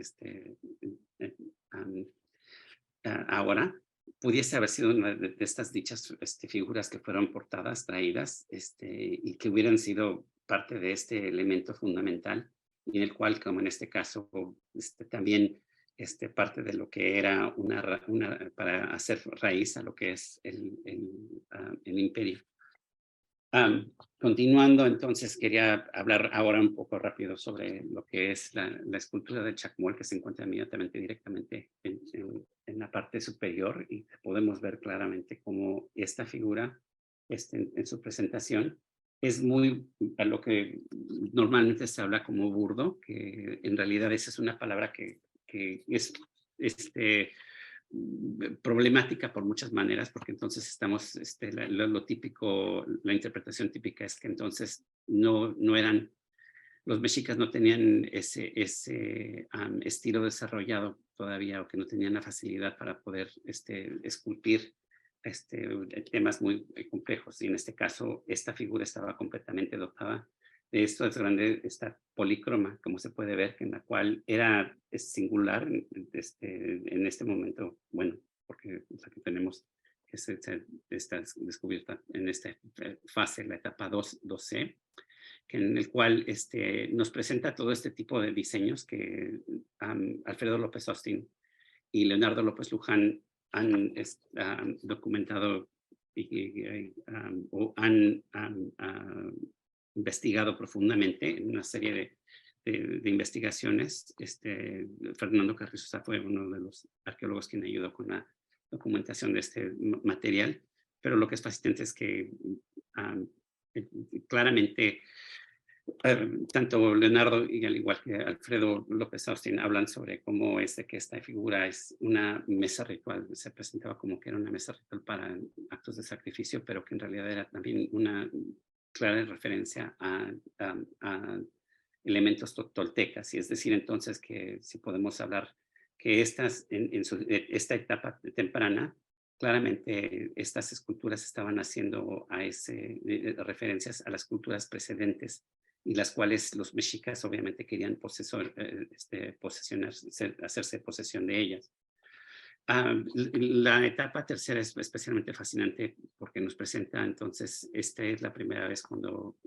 ahora, pudiese haber sido una de estas dichas figuras que fueron portadas, traídas, y que hubieran sido parte de este elemento fundamental, y en el cual, como en este caso, también parte de lo que era para hacer raíz a lo que es el imperio. Continuando, entonces, quería hablar ahora un poco rápido sobre lo que es la escultura del chacmol, que se encuentra inmediatamente directamente en la parte superior, y podemos ver claramente cómo esta figura en su presentación es muy a lo que normalmente se habla como burdo, que en realidad esa es una palabra que es problemática por muchas maneras, porque entonces estamos, lo típico, la interpretación típica es que entonces no eran, los mexicas no tenían ese estilo desarrollado todavía, o que no tenían la facilidad para poder esculpir temas muy complejos, y en este caso esta figura estaba completamente dotada de esto. Es grande, esta polícroma, como se puede ver, en la cual es singular en este momento, bueno, porque la que tenemos que está descubierta en esta fase, la etapa 2C, en el cual nos presenta todo este tipo de diseños que Alfredo López Austin y Leonardo López Luján han documentado o han investigado profundamente en una serie de investigaciones. Fernando Carrizosa fue uno de los arqueólogos quien ayudó con la documentación de este material, pero lo que es fascinante es que claramente tanto Leonardo y al igual que Alfredo López Austin hablan sobre cómo es de que esta figura es una mesa ritual. Se presentaba como que era una mesa ritual para actos de sacrificio, pero que en realidad era también una clara referencia a elementos toltecas. Y es decir, entonces, que si podemos hablar que esta etapa temprana, claramente estas esculturas estaban haciendo referencias a las culturas precedentes, y las cuales los mexicas obviamente querían hacerse posesión de ellas. La etapa tercera es especialmente fascinante porque nos presenta entonces, esta es la primera vez cuando,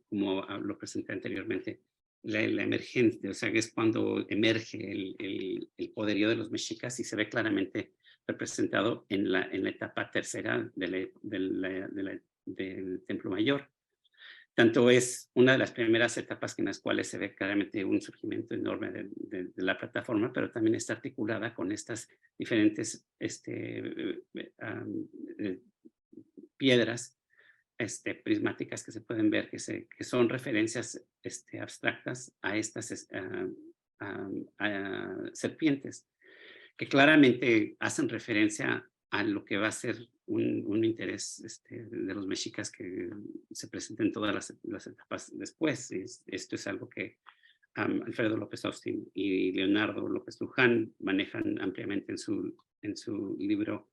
como lo presenté anteriormente, la emergencia, o sea, que es cuando emerge el poderío de los mexicas y se ve claramente representado en la etapa tercera del Templo Mayor. Tanto es una de las primeras etapas en las cuales se ve claramente un surgimiento enorme de la plataforma, pero también está articulada con estas diferentes piedras prismáticas que se pueden ver, que son referencias abstractas a estas serpientes, que claramente hacen referencia a lo que va a ser un interés de los mexicas que se presenta en todas las etapas después. Esto es algo que Alfredo López Austin y Leonardo López Luján manejan ampliamente en su libro,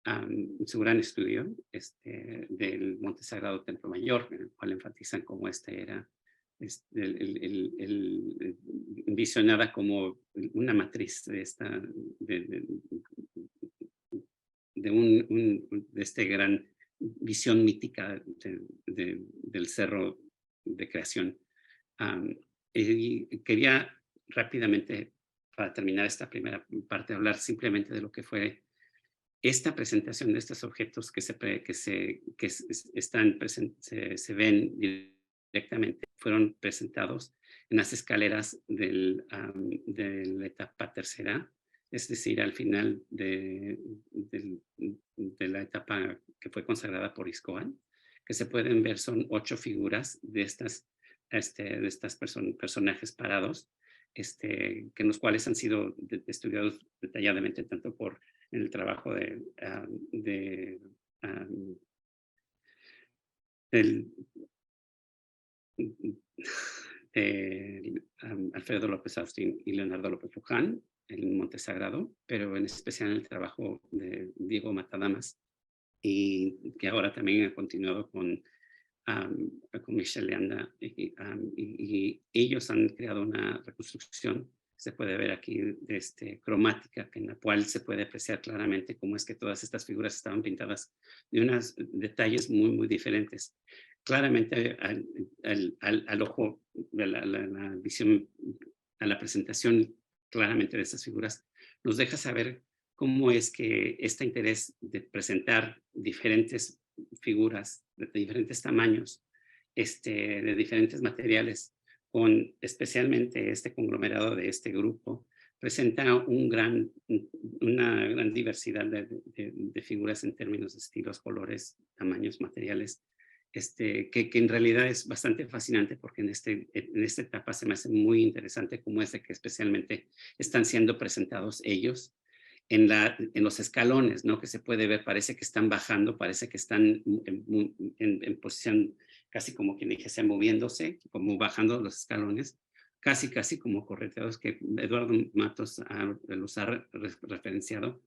en su gran estudio del Monte Sagrado Templo Mayor, en el cual enfatizan cómo era visionada como una matriz de esta gran visión mítica del cerro de creación. Y quería rápidamente, para terminar esta primera parte, hablar simplemente de lo que fue esta presentación de estos objetos que se ven directamente. Fueron presentados en las escaleras de la etapa tercera, es decir, al final de la etapa que fue consagrada por Iscoan, que se pueden ver son 8 figuras de estas personajes parados, que en los cuales han sido estudiados detalladamente tanto por el trabajo de Alfredo López Austin y Leonardo López Luján, el Monte Sagrado, pero en especial el trabajo de Diego Matadamas, y que ahora también ha continuado con Michel Leanda, y ellos han creado una reconstrucción, se puede ver aquí, cromática, en la cual se puede apreciar claramente cómo es que todas estas figuras estaban pintadas de unos detalles muy, muy diferentes. Claramente al ojo, la visión, a la presentación claramente de estas figuras, nos deja saber cómo es que este interés de presentar diferentes figuras de diferentes tamaños, de diferentes materiales, con especialmente este conglomerado de este grupo, presenta una gran diversidad de figuras en términos de estilos, colores, tamaños, materiales, que en realidad es bastante fascinante, porque en esta etapa se me hace muy interesante cómo es de que especialmente están siendo presentados ellos en los escalones, ¿no? Que se puede ver, parece que están bajando, parece que están en posición casi como quien dijese moviéndose, como bajando los escalones, casi como correteados, que Eduardo Matos los ha referenciado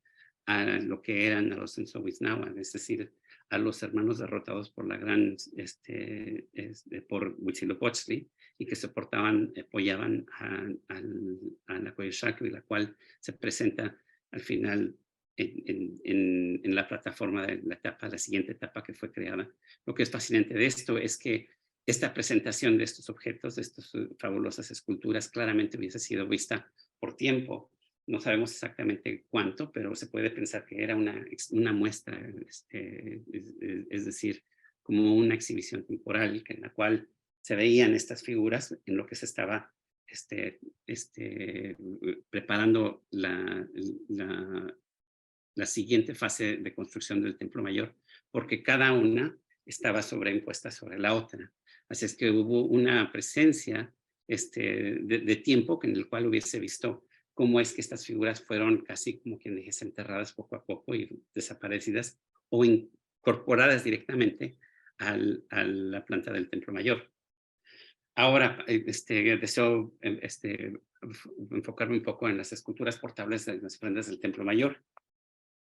a lo que eran a los Sensohuitznahuac, es decir, a los hermanos derrotados por la gran, por Huitzilopochtli, y que apoyaban a la Coyolxauhqui, la cual se presenta al final en la plataforma de la siguiente etapa que fue creada. Lo que es fascinante de esto es que esta presentación de estos objetos, de estas fabulosas esculturas, claramente hubiese sido vista por tiempo. No sabemos exactamente cuánto, pero se puede pensar que era una muestra, es decir, como una exhibición temporal en la cual se veían estas figuras en lo que se estaba preparando la siguiente fase de construcción del Templo Mayor, porque cada una estaba sobreimpuesta sobre la otra. Así es que hubo una presencia de tiempo en el cual hubiese visto cómo es que estas figuras fueron casi como quien dijese enterradas poco a poco y desaparecidas o incorporadas directamente a la planta del Templo Mayor. Ahora, deseo enfocarme un poco en las esculturas portables de las ofrendas del Templo Mayor,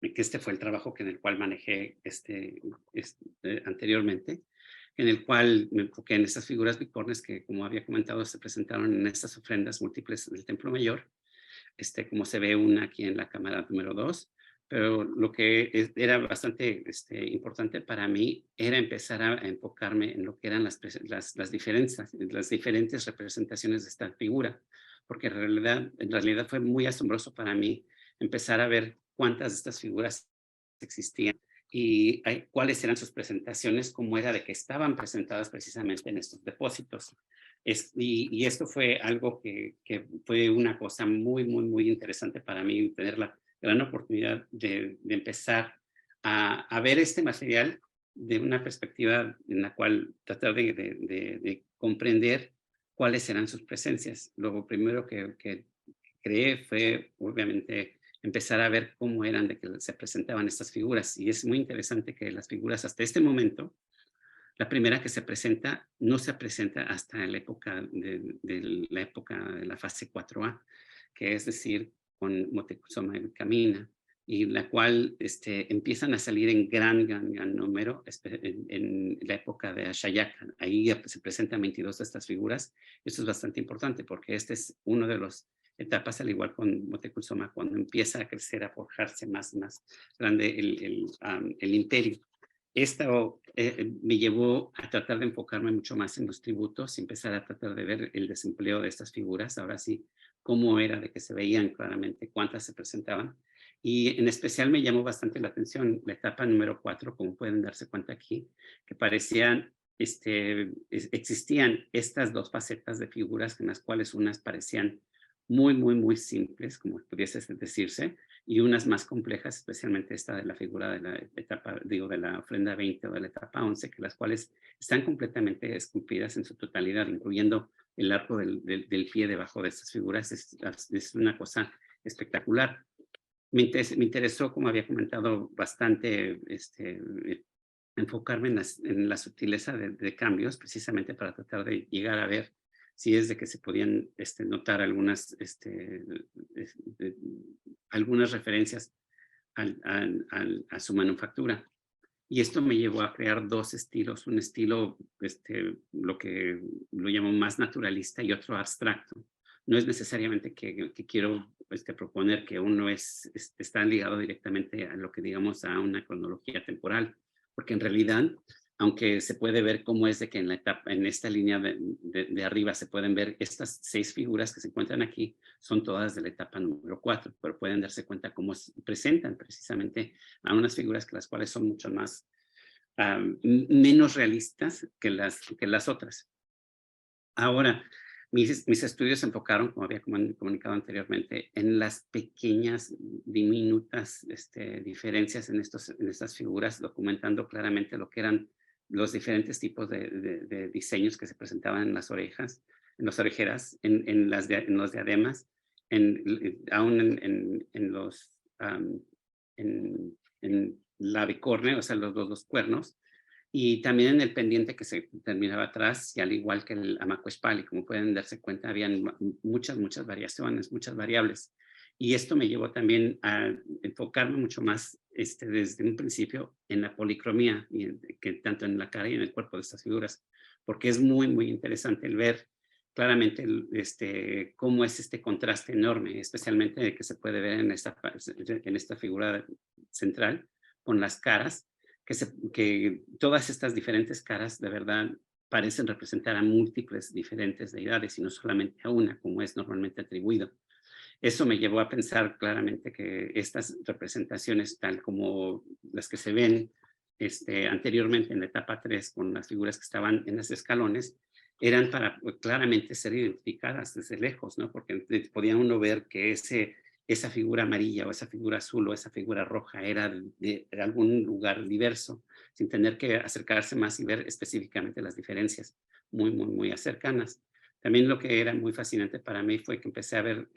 que este fue el trabajo en el cual manejé anteriormente, en el cual me enfoqué en estas figuras bicornes que, como había comentado, se presentaron en estas ofrendas múltiples del Templo Mayor, como se ve una aquí en la cámara número 2, pero lo que era bastante importante para mí era empezar a enfocarme en lo que eran las diferentes representaciones de esta figura, porque en realidad fue muy asombroso para mí empezar a ver cuántas de estas figuras existían y cuáles eran sus presentaciones, cómo era de que estaban presentadas precisamente en estos depósitos. Y esto fue algo que fue una cosa muy, muy, muy interesante para mí, tener la gran oportunidad de empezar a ver este material de una perspectiva en la cual tratar de comprender cuáles eran sus presencias. Lo primero que creé fue, obviamente, empezar a ver cómo eran de que se presentaban estas figuras. Y es muy interesante que las figuras hasta este momento, la primera que se presenta, no se presenta hasta la época de la fase 4A, que es decir, con Motecuzoma y Camina, y la cual empiezan a salir en gran número en la época de Ashayaka. Ahí se presentan 22 de estas figuras. Esto es bastante importante porque este es uno de los etapas, al igual con Motecuzoma, cuando empieza a crecer, a forjarse más grande el imperio. Esto me llevó a tratar de enfocarme mucho más en los tributos y empezar a tratar de ver el desempleo de estas figuras, ahora sí, cómo era de que se veían claramente cuántas se presentaban. Y en especial me llamó bastante la atención la etapa número 4, como pueden darse cuenta aquí, que parecían, existían estas dos facetas de figuras en las cuales unas parecían muy, muy, muy simples, como pudiese decirse, y unas más complejas, especialmente esta de la figura de la etapa, de la ofrenda 20 o de la etapa 11, que las cuales están completamente esculpidas en su totalidad, incluyendo el arco del pie debajo de estas figuras. Es una cosa espectacular. Me interesó, como había comentado, bastante enfocarme en la sutileza de cambios, precisamente para tratar de llegar a ver si es de que se podían notar algunas referencias a su manufactura. Y esto me llevó a crear dos estilos, un estilo, lo que lo llamo más naturalista y otro abstracto. No es necesariamente que quiero proponer que uno está ligado directamente a lo que digamos a una cronología temporal, porque en realidad, aunque se puede ver cómo es de que en esta línea de arriba se pueden ver estas 6 figuras que se encuentran aquí, son todas de la etapa número 4, pero pueden darse cuenta cómo presentan precisamente a unas figuras que las cuales son mucho más, menos realistas que las otras. Ahora, mis estudios se enfocaron, como había comunicado anteriormente, en las pequeñas, diminutas diferencias en estas figuras, documentando claramente lo que eran los diferentes tipos de diseños que se presentaban en las orejas, en las orejeras, en los diademas, aún en la bicorne, o sea, los cuernos, y también en el pendiente que se terminaba atrás, y al igual que el Amacuespali, como pueden darse cuenta, habían muchas variaciones, muchas variables. Y esto me llevó también a enfocarme mucho más desde un principio en la policromía, que tanto en la cara y en el cuerpo de estas figuras, porque es muy, muy interesante el ver claramente cómo es este contraste enorme, especialmente que se puede ver en esta figura central, con las caras, que todas estas diferentes caras de verdad parecen representar a múltiples diferentes deidades y no solamente a una, como es normalmente atribuido. Eso me llevó a pensar claramente que estas representaciones, tal como las que se ven anteriormente en la etapa 3 con las figuras que estaban en los escalones, eran para claramente ser identificadas desde lejos, ¿no? Porque podía uno ver que esa figura amarilla o esa figura azul o esa figura roja era de algún lugar diverso, sin tener que acercarse más y ver específicamente las diferencias muy, muy, muy cercanas. También lo que era muy fascinante para mí fue que empecé a ver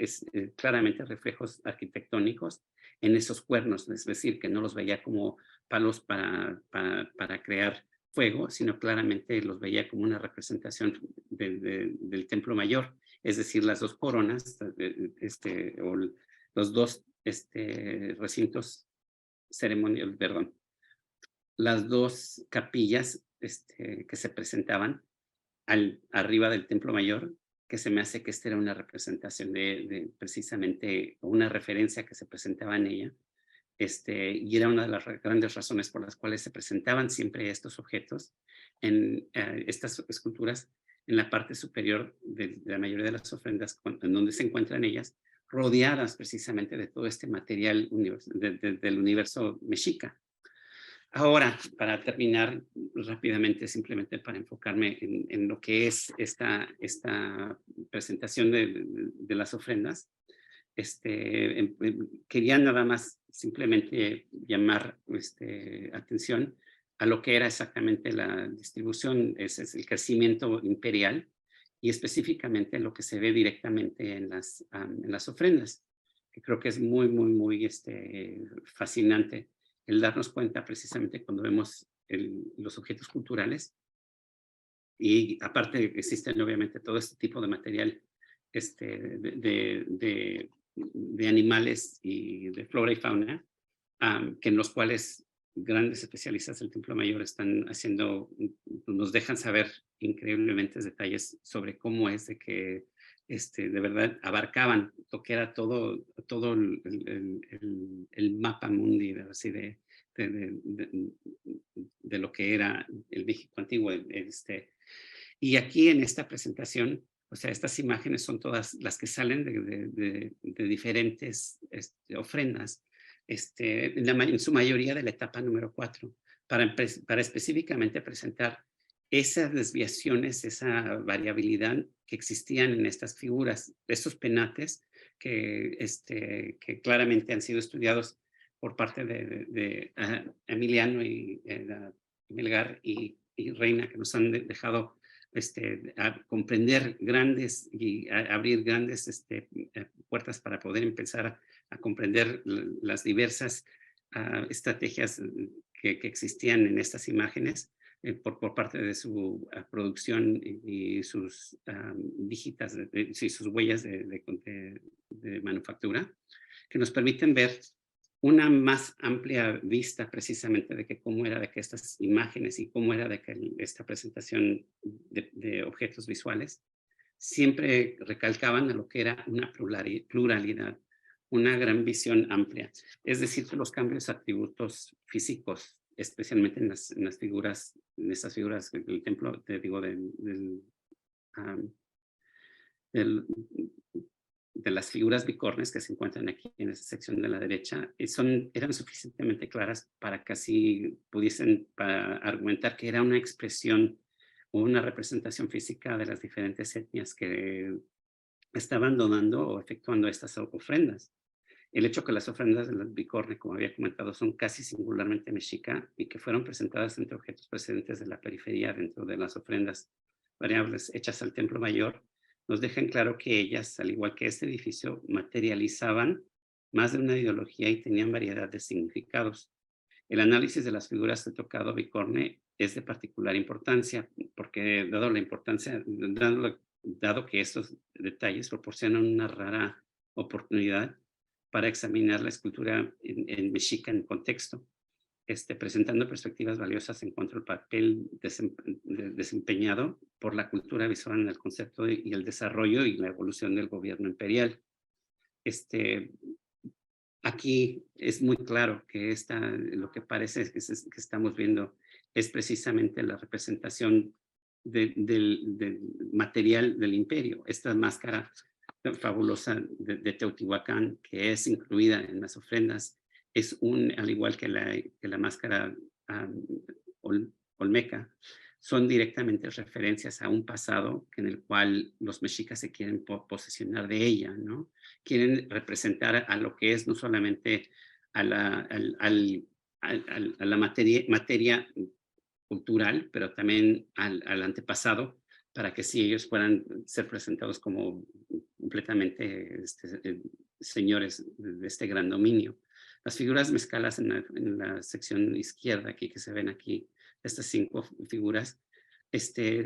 claramente reflejos arquitectónicos en esos cuernos, es decir, que no los veía como palos para crear fuego, sino claramente los veía como una representación del templo mayor, es decir, las dos coronas, o los dos recintos ceremoniales, perdón, las dos capillas que se presentaban arriba del templo mayor, que se me hace que esta era una representación de precisamente una referencia que se presentaba en ella, y era una de las grandes razones por las cuales se presentaban siempre estos objetos, estas esculturas, en la parte superior de la mayoría de las ofrendas, en donde se encuentran ellas, rodeadas precisamente de todo este material del universo mexica. Ahora, para terminar rápidamente, simplemente para enfocarme en lo que es esta presentación de las ofrendas, quería nada más simplemente llamar atención a lo que era exactamente la distribución, ese es el crecimiento imperial, y específicamente lo que se ve directamente en las ofrendas, que creo que es muy, muy, muy fascinante el darnos cuenta precisamente cuando vemos los objetos culturales, y aparte existen obviamente todo este tipo de material de animales y de flora y fauna, que en los cuales grandes especialistas del Templo Mayor están haciendo, nos dejan saber increíblemente detalles sobre cómo es de que de verdad abarcaban lo que era todo el mapa mundi, así de lo que era el México antiguo. Y aquí en esta presentación, o sea, estas imágenes son todas las que salen de diferentes ofrendas, en su mayoría de la etapa número 4, para específicamente presentar esas desviaciones, esa variabilidad que existían en estas figuras, estos penates que claramente han sido estudiados por parte de Emiliano y Melgar y Reina, que nos han dejado a comprender grandes y abrir grandes puertas para poder empezar a comprender las diversas estrategias que existían en estas imágenes por parte de su producción y sus dígitas, sus huellas de manufactura, que nos permiten ver una más amplia vista precisamente de que cómo era de que estas imágenes y cómo era de que esta presentación de objetos visuales siempre recalcaban a lo que era una pluralidad, una gran visión amplia. Es decir, que los cambios de atributos físicos, especialmente en las figuras, en estas figuras del templo, te digo, de las figuras bicornes que se encuentran aquí en esta sección de la derecha, eran suficientemente claras para que así pudiesen argumentar que era una expresión o una representación física de las diferentes etnias que estaban donando o efectuando estas ofrendas. El hecho que las ofrendas de las bicorne, como había comentado, son casi singularmente mexica y que fueron presentadas entre objetos procedentes de la periferia dentro de las ofrendas variables hechas al Templo Mayor, nos dejan claro que ellas, al igual que este edificio, materializaban más de una ideología y tenían variedad de significados. El análisis de las figuras de tocado bicorne es de particular importancia, porque dado que estos detalles proporcionan una rara oportunidad para examinar la escultura en mexica en contexto, presentando perspectivas valiosas en cuanto al papel desempeñado por la cultura visual en el concepto y el desarrollo y la evolución del gobierno imperial. Aquí es muy claro que lo que parece que estamos viendo es precisamente la representación del material del imperio, esta máscara fabulosa de Teotihuacán, que es incluida en las ofrendas, al igual que la máscara olmeca, son directamente referencias a un pasado en el cual los mexicas se quieren posesionar de ella, ¿no? Quieren representar a lo que es no solamente a la materia cultural, pero también al antepasado, para que sí ellos puedan ser presentados como completamente señores de este gran dominio. Las figuras mezcalas en la sección izquierda aquí, que se ven aquí, estas 5 figuras,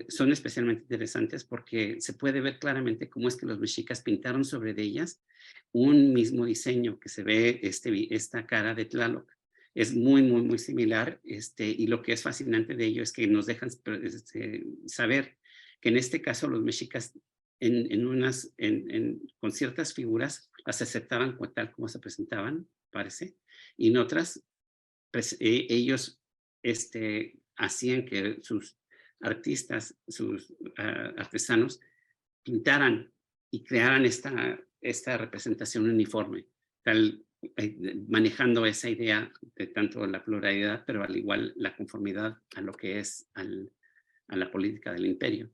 son especialmente interesantes porque se puede ver claramente cómo es que los mexicas pintaron sobre de ellas un mismo diseño, que se ve esta cara de Tlaloc. Es muy, muy, muy similar, y lo que es fascinante de ello es que nos dejan saber que en este caso los mexicas con ciertas figuras las aceptaban tal como se presentaban, parece, y en otras ellos hacían que sus artistas, sus artesanos, pintaran y crearan esta representación uniforme, manejando esa idea de tanto la pluralidad, pero al igual la conformidad a lo que es a la política del imperio.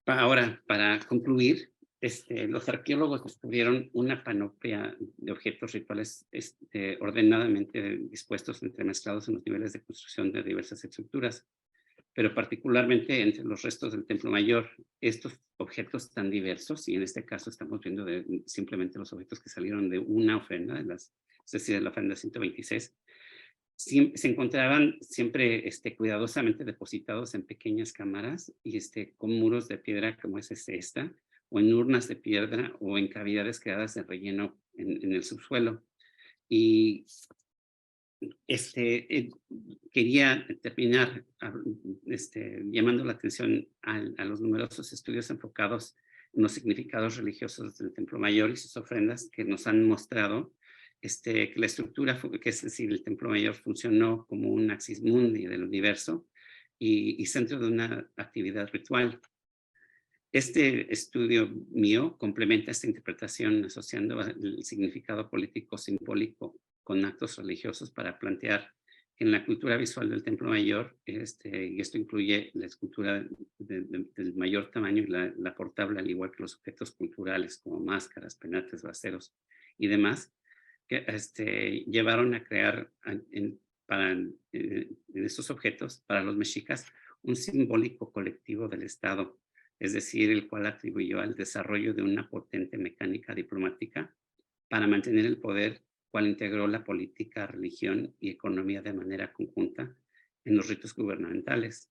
Ahora, para concluir, los arqueólogos descubrieron una panoplia de objetos rituales ordenadamente dispuestos, entremezclados en los niveles de construcción de diversas estructuras, pero particularmente entre los restos del Templo Mayor. Estos objetos tan diversos, y en este caso estamos viendo simplemente los objetos que salieron de una ofrenda, es decir, de la ofrenda 126, se encontraban siempre cuidadosamente depositados en pequeñas cámaras y con muros de piedra como es esta, o en urnas de piedra o en cavidades creadas de relleno en el subsuelo. Y quería terminar llamando la atención a los numerosos estudios enfocados en los significados religiosos del Templo Mayor y sus ofrendas que nos han mostrado que la estructura, que es decir, el Templo Mayor funcionó como un axis mundi del universo y centro de una actividad ritual. Este estudio mío complementa esta interpretación asociando el significado político simbólico con actos religiosos para plantear que en la cultura visual del Templo Mayor, y esto incluye la escultura del mayor tamaño y la portable, al igual que los objetos culturales como máscaras, penates, braseros y demás, que llevaron a crear en estos objetos, para los mexicas, un simbólico colectivo del Estado, es decir, el cual atribuyó al desarrollo de una potente mecánica diplomática para mantener el poder, cual integró la política, religión y economía de manera conjunta en los ritos gubernamentales.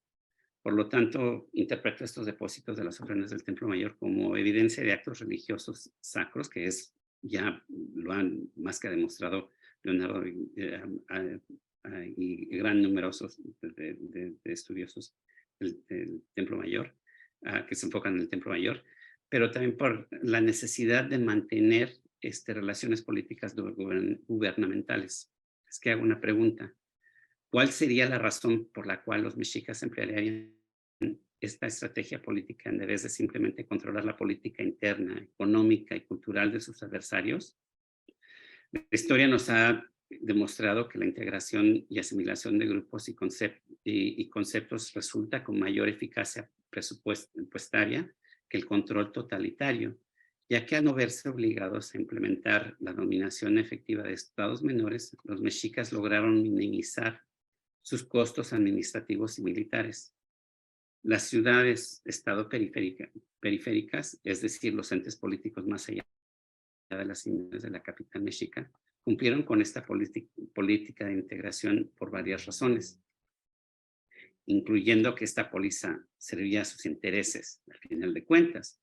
Por lo tanto, interpreto estos depósitos de las ofrendas del Templo Mayor como evidencia de actos religiosos sacros, que ya lo han más que demostrado Leonardo y gran numerosos de estudiosos del Templo Mayor, que se enfocan en el Templo Mayor, pero también por la necesidad de mantener relaciones políticas gubernamentales. Es que hago una pregunta. ¿Cuál sería la razón por la cual los mexicas emplearían esta estrategia política en vez de simplemente controlar la política interna, económica y cultural de sus adversarios? La historia nos ha demostrado que la integración y asimilación de grupos y conceptos resulta con mayor eficacia presupuestaria que el control totalitario, ya que al no verse obligados a implementar la dominación efectiva de estados menores, los mexicas lograron minimizar sus costos administrativos y militares. Las ciudades estado periféricas, es decir, los entes políticos más allá de las ciudades de la capital mexica, cumplieron con esta política de integración por varias razones, incluyendo que esta póliza servía a sus intereses, al final de cuentas.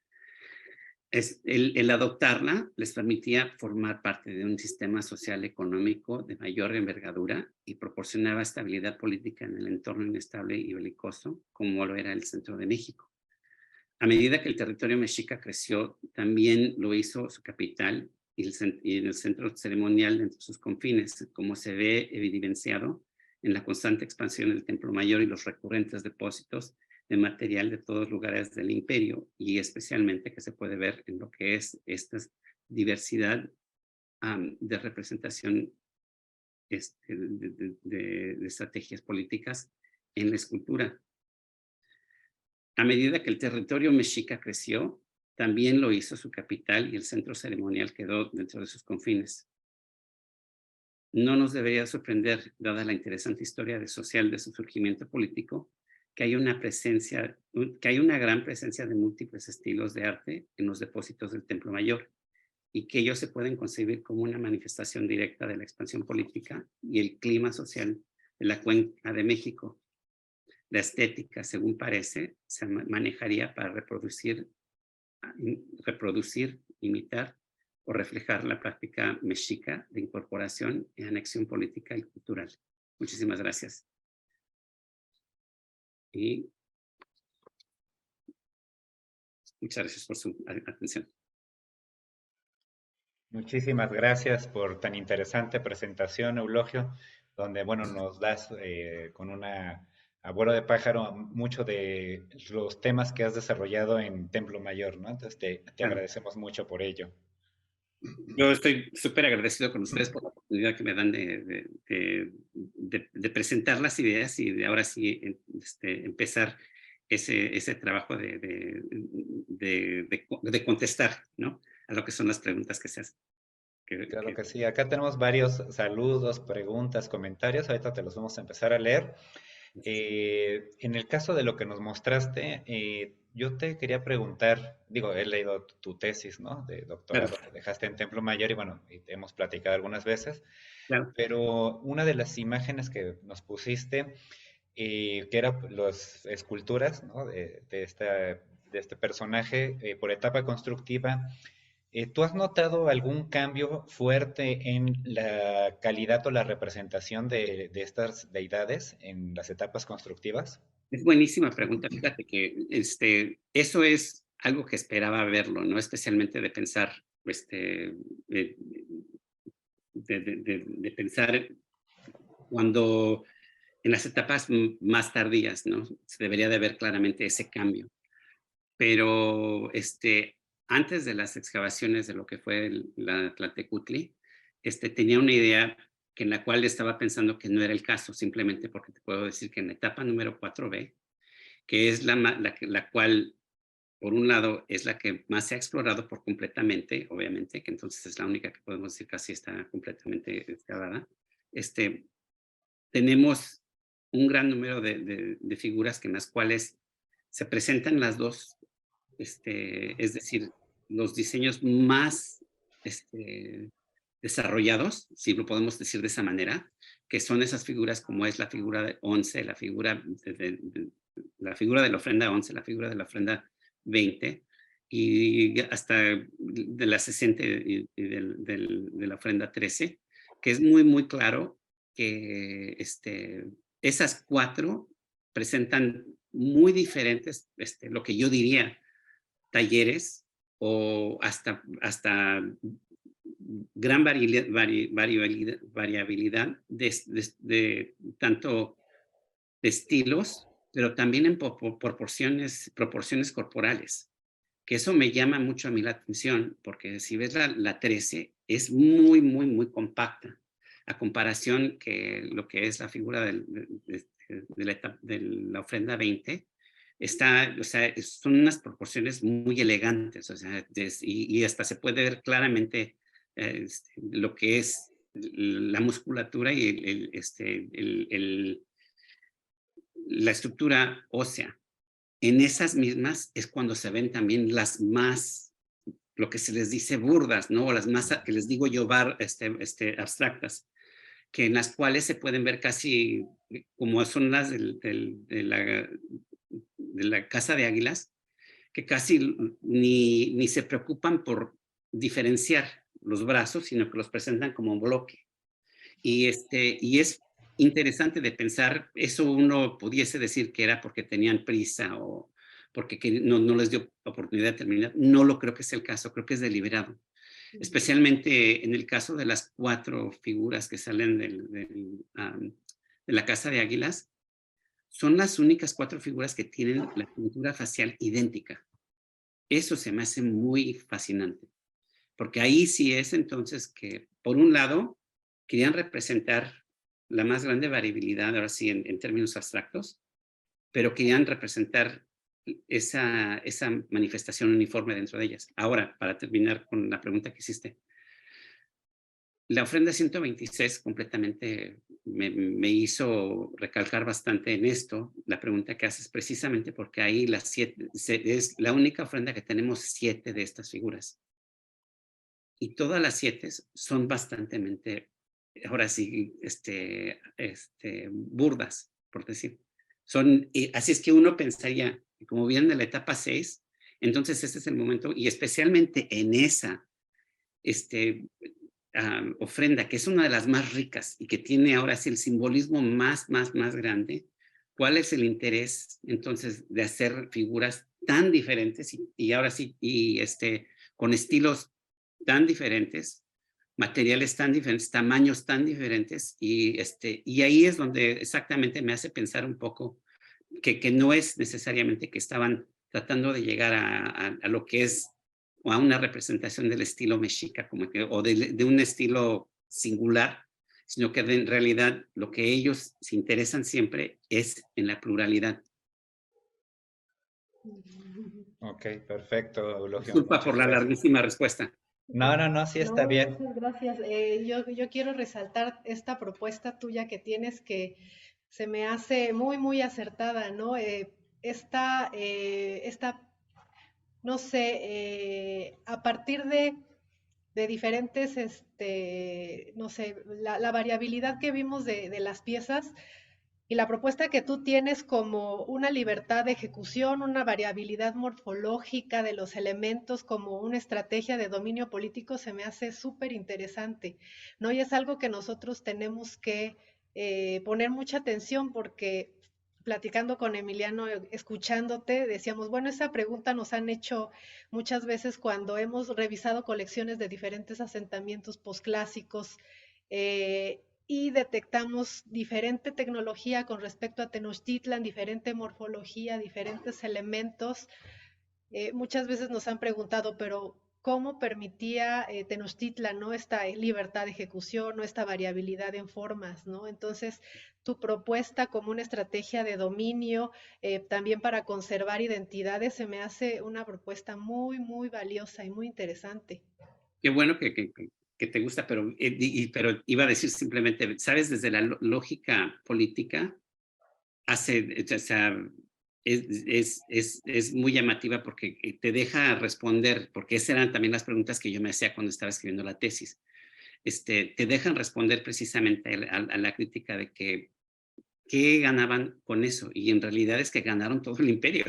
El adoptarla les permitía formar parte de un sistema social económico de mayor envergadura y proporcionaba estabilidad política en el entorno inestable y belicoso, como lo era el centro de México. A medida que el territorio mexica creció, también lo hizo su capital y el centro ceremonial entre sus confines, como se ve evidenciado en la constante expansión del Templo Mayor y los recurrentes depósitos de material de todos lugares del imperio, y especialmente que se puede ver en lo que es esta diversidad de representación de estrategias políticas en la escultura. a medida que el territorio mexica creció, también lo hizo su capital y el centro ceremonial quedó dentro de sus confines. No nos debería sorprender, dada la interesante historia social de su surgimiento político, que hay una gran presencia de múltiples estilos de arte en los depósitos del Templo Mayor, y que ellos se pueden concebir como una manifestación directa de la expansión política y el clima social de la Cuenca de México. La estética, según parece, se manejaría para reproducir, imitar o reflejar la práctica mexica de incorporación y anexión política y cultural. Muchísimas gracias. Y muchas gracias por su atención. Muchísimas gracias por tan interesante presentación, Eulogio, donde, bueno, nos das con una abuelo de pájaro mucho de los temas que has desarrollado en Templo Mayor, ¿no? Entonces te agradecemos mucho por ello. Yo estoy súper agradecido con ustedes por la oportunidad que me dan de presentar las ideas y de ahora sí empezar ese trabajo de contestar, ¿no?, a lo que son las preguntas que se hacen. Claro que sí, acá tenemos varios saludos, preguntas, comentarios, ahorita te los vamos a empezar a leer. En el caso de lo que nos mostraste, yo te quería preguntar, digo, he leído tu tesis, ¿no?, de doctorado Claro. que dejaste en Templo Mayor y bueno, hemos platicado algunas veces, Claro. pero una de las imágenes que nos pusiste, que eran las esculturas, ¿no?, de este personaje por etapa constructiva. ¿Tú has notado algún cambio fuerte en la calidad o la representación de estas deidades en las etapas constructivas? Es buenísima pregunta. Fíjate que eso es algo que esperaba verlo, ¿no? Especialmente de pensar, de pensar cuando en las etapas más tardías, ¿no?, se debería de ver claramente ese cambio. Pero antes de las excavaciones de lo que fue la Tlaltecutli, tenía una idea en la cual estaba pensando que no era el caso, simplemente porque te puedo decir que en la etapa número 4B, que es la cual, por un lado, es la que más se ha explorado por completamente, obviamente, que entonces es la única que podemos decir casi está completamente excavada, tenemos un gran número de figuras en las cuales se presentan las dos, es decir, los diseños más desarrollados, si lo podemos decir de esa manera, que son esas figuras como es la figura de 11, la figura de la ofrenda 11, la figura de la ofrenda 20, y hasta de la 60 y de la ofrenda 13, que es muy, muy claro que esas cuatro presentan muy diferentes, lo que yo diría, talleres o hasta gran variabilidad de tanto de estilos, pero también en proporciones corporales, que eso me llama mucho a mí la atención, porque si ves la 13, es muy, muy, muy compacta, a comparación que lo que es la figura de la ofrenda 20, o sea, son unas proporciones muy elegantes, o sea, y hasta se puede ver claramente lo que es la musculatura y la estructura ósea. En esas mismas es cuando se ven también las más, lo que se les dice burdas, ¿no? O las más, que les digo yo, abstractas, que en las cuales se pueden ver casi como son las de la Casa de Águilas, que casi ni se preocupan por diferenciar los brazos, sino que los presentan como un bloque. Y es interesante de pensar, eso uno pudiese decir que era porque tenían prisa o porque no les dio oportunidad de terminar. No lo creo que sea el caso, creo que es deliberado. Especialmente en el caso de las 4 figuras que salen de la Casa de Águilas, son las únicas 4 figuras que tienen la pintura facial idéntica. Eso se me hace muy fascinante, porque ahí sí es entonces que, por un lado, querían representar la más grande variabilidad, ahora sí, en términos abstractos, pero querían representar esa manifestación uniforme dentro de ellas. Ahora, para terminar con la pregunta que hiciste, la ofrenda 126 completamente me hizo recalcar bastante en esto, la pregunta que haces, precisamente porque ahí las 7, es la única ofrenda que tenemos 7 de estas figuras. Y todas las 7 son bastantemente, ahora sí, burdas, por decir. Así es que uno pensaría, como vienen de la etapa 6, entonces este es el momento, y especialmente en esa ofrenda, que es una de las más ricas y que tiene ahora sí el simbolismo más grande. ¿Cuál es el interés entonces de hacer figuras tan diferentes y ahora sí, con estilos tan diferentes, materiales tan diferentes, tamaños tan diferentes, y ahí es donde exactamente me hace pensar un poco que no es necesariamente que estaban tratando de llegar a lo que es, o a una representación del estilo mexica, o de un estilo singular, sino que en realidad lo que ellos se interesan siempre es en la pluralidad. Ok, perfecto, Eulogio. Disculpa Muchas por la gracias. larguísima respuesta. No, sí está No, bien. muchas gracias. Yo quiero resaltar esta propuesta tuya que tienes que se me hace muy acertada, ¿no? Esta, no sé, a partir de diferentes, no sé, la variabilidad que vimos de las piezas y la propuesta que tú tienes como una libertad de ejecución, una variabilidad morfológica de los elementos como una estrategia de dominio político se me hace súper interesante, ¿no? Y es algo que nosotros tenemos que poner mucha atención porque platicando con Emiliano, escuchándote, decíamos, bueno, esa pregunta nos han hecho muchas veces cuando hemos revisado colecciones de diferentes asentamientos posclásicos y detectamos diferente tecnología con respecto a Tenochtitlan, diferente morfología, diferentes elementos. Muchas veces nos han preguntado, pero ¿cómo permitía Tenochtitlan, ¿no? Esta libertad de ejecución, ¿no? Esta variabilidad en formas, ¿no? Entonces, tu propuesta como una estrategia de dominio, también para conservar identidades, se me hace una propuesta muy valiosa y muy interesante. Qué bueno que te gusta, pero iba a decir simplemente, ¿sabes? Desde la lógica política, o sea, es muy llamativa porque te deja responder, porque esas eran también las preguntas que yo me hacía cuando estaba escribiendo la tesis. Te dejan responder precisamente a la crítica de que qué ganaban con eso, y en realidad es que ganaron todo el imperio.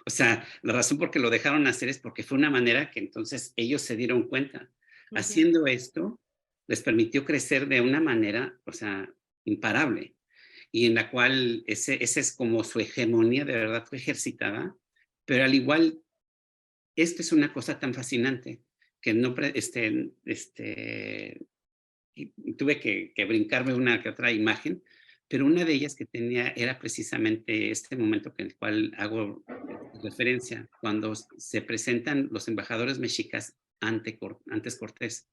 O sea, la razón por que lo dejaron hacer es porque fue una manera que entonces ellos se dieron cuenta. Haciendo esto, les permitió crecer de una manera, o sea, imparable, y en la cual esa es como su hegemonía de verdad fue ejercitada, pero al igual, esto es una cosa tan fascinante que no, tuve que brincarme una que otra imagen, pero una de ellas que tenía era precisamente este momento en el cual hago referencia, cuando se presentan los embajadores mexicas antes Cortés.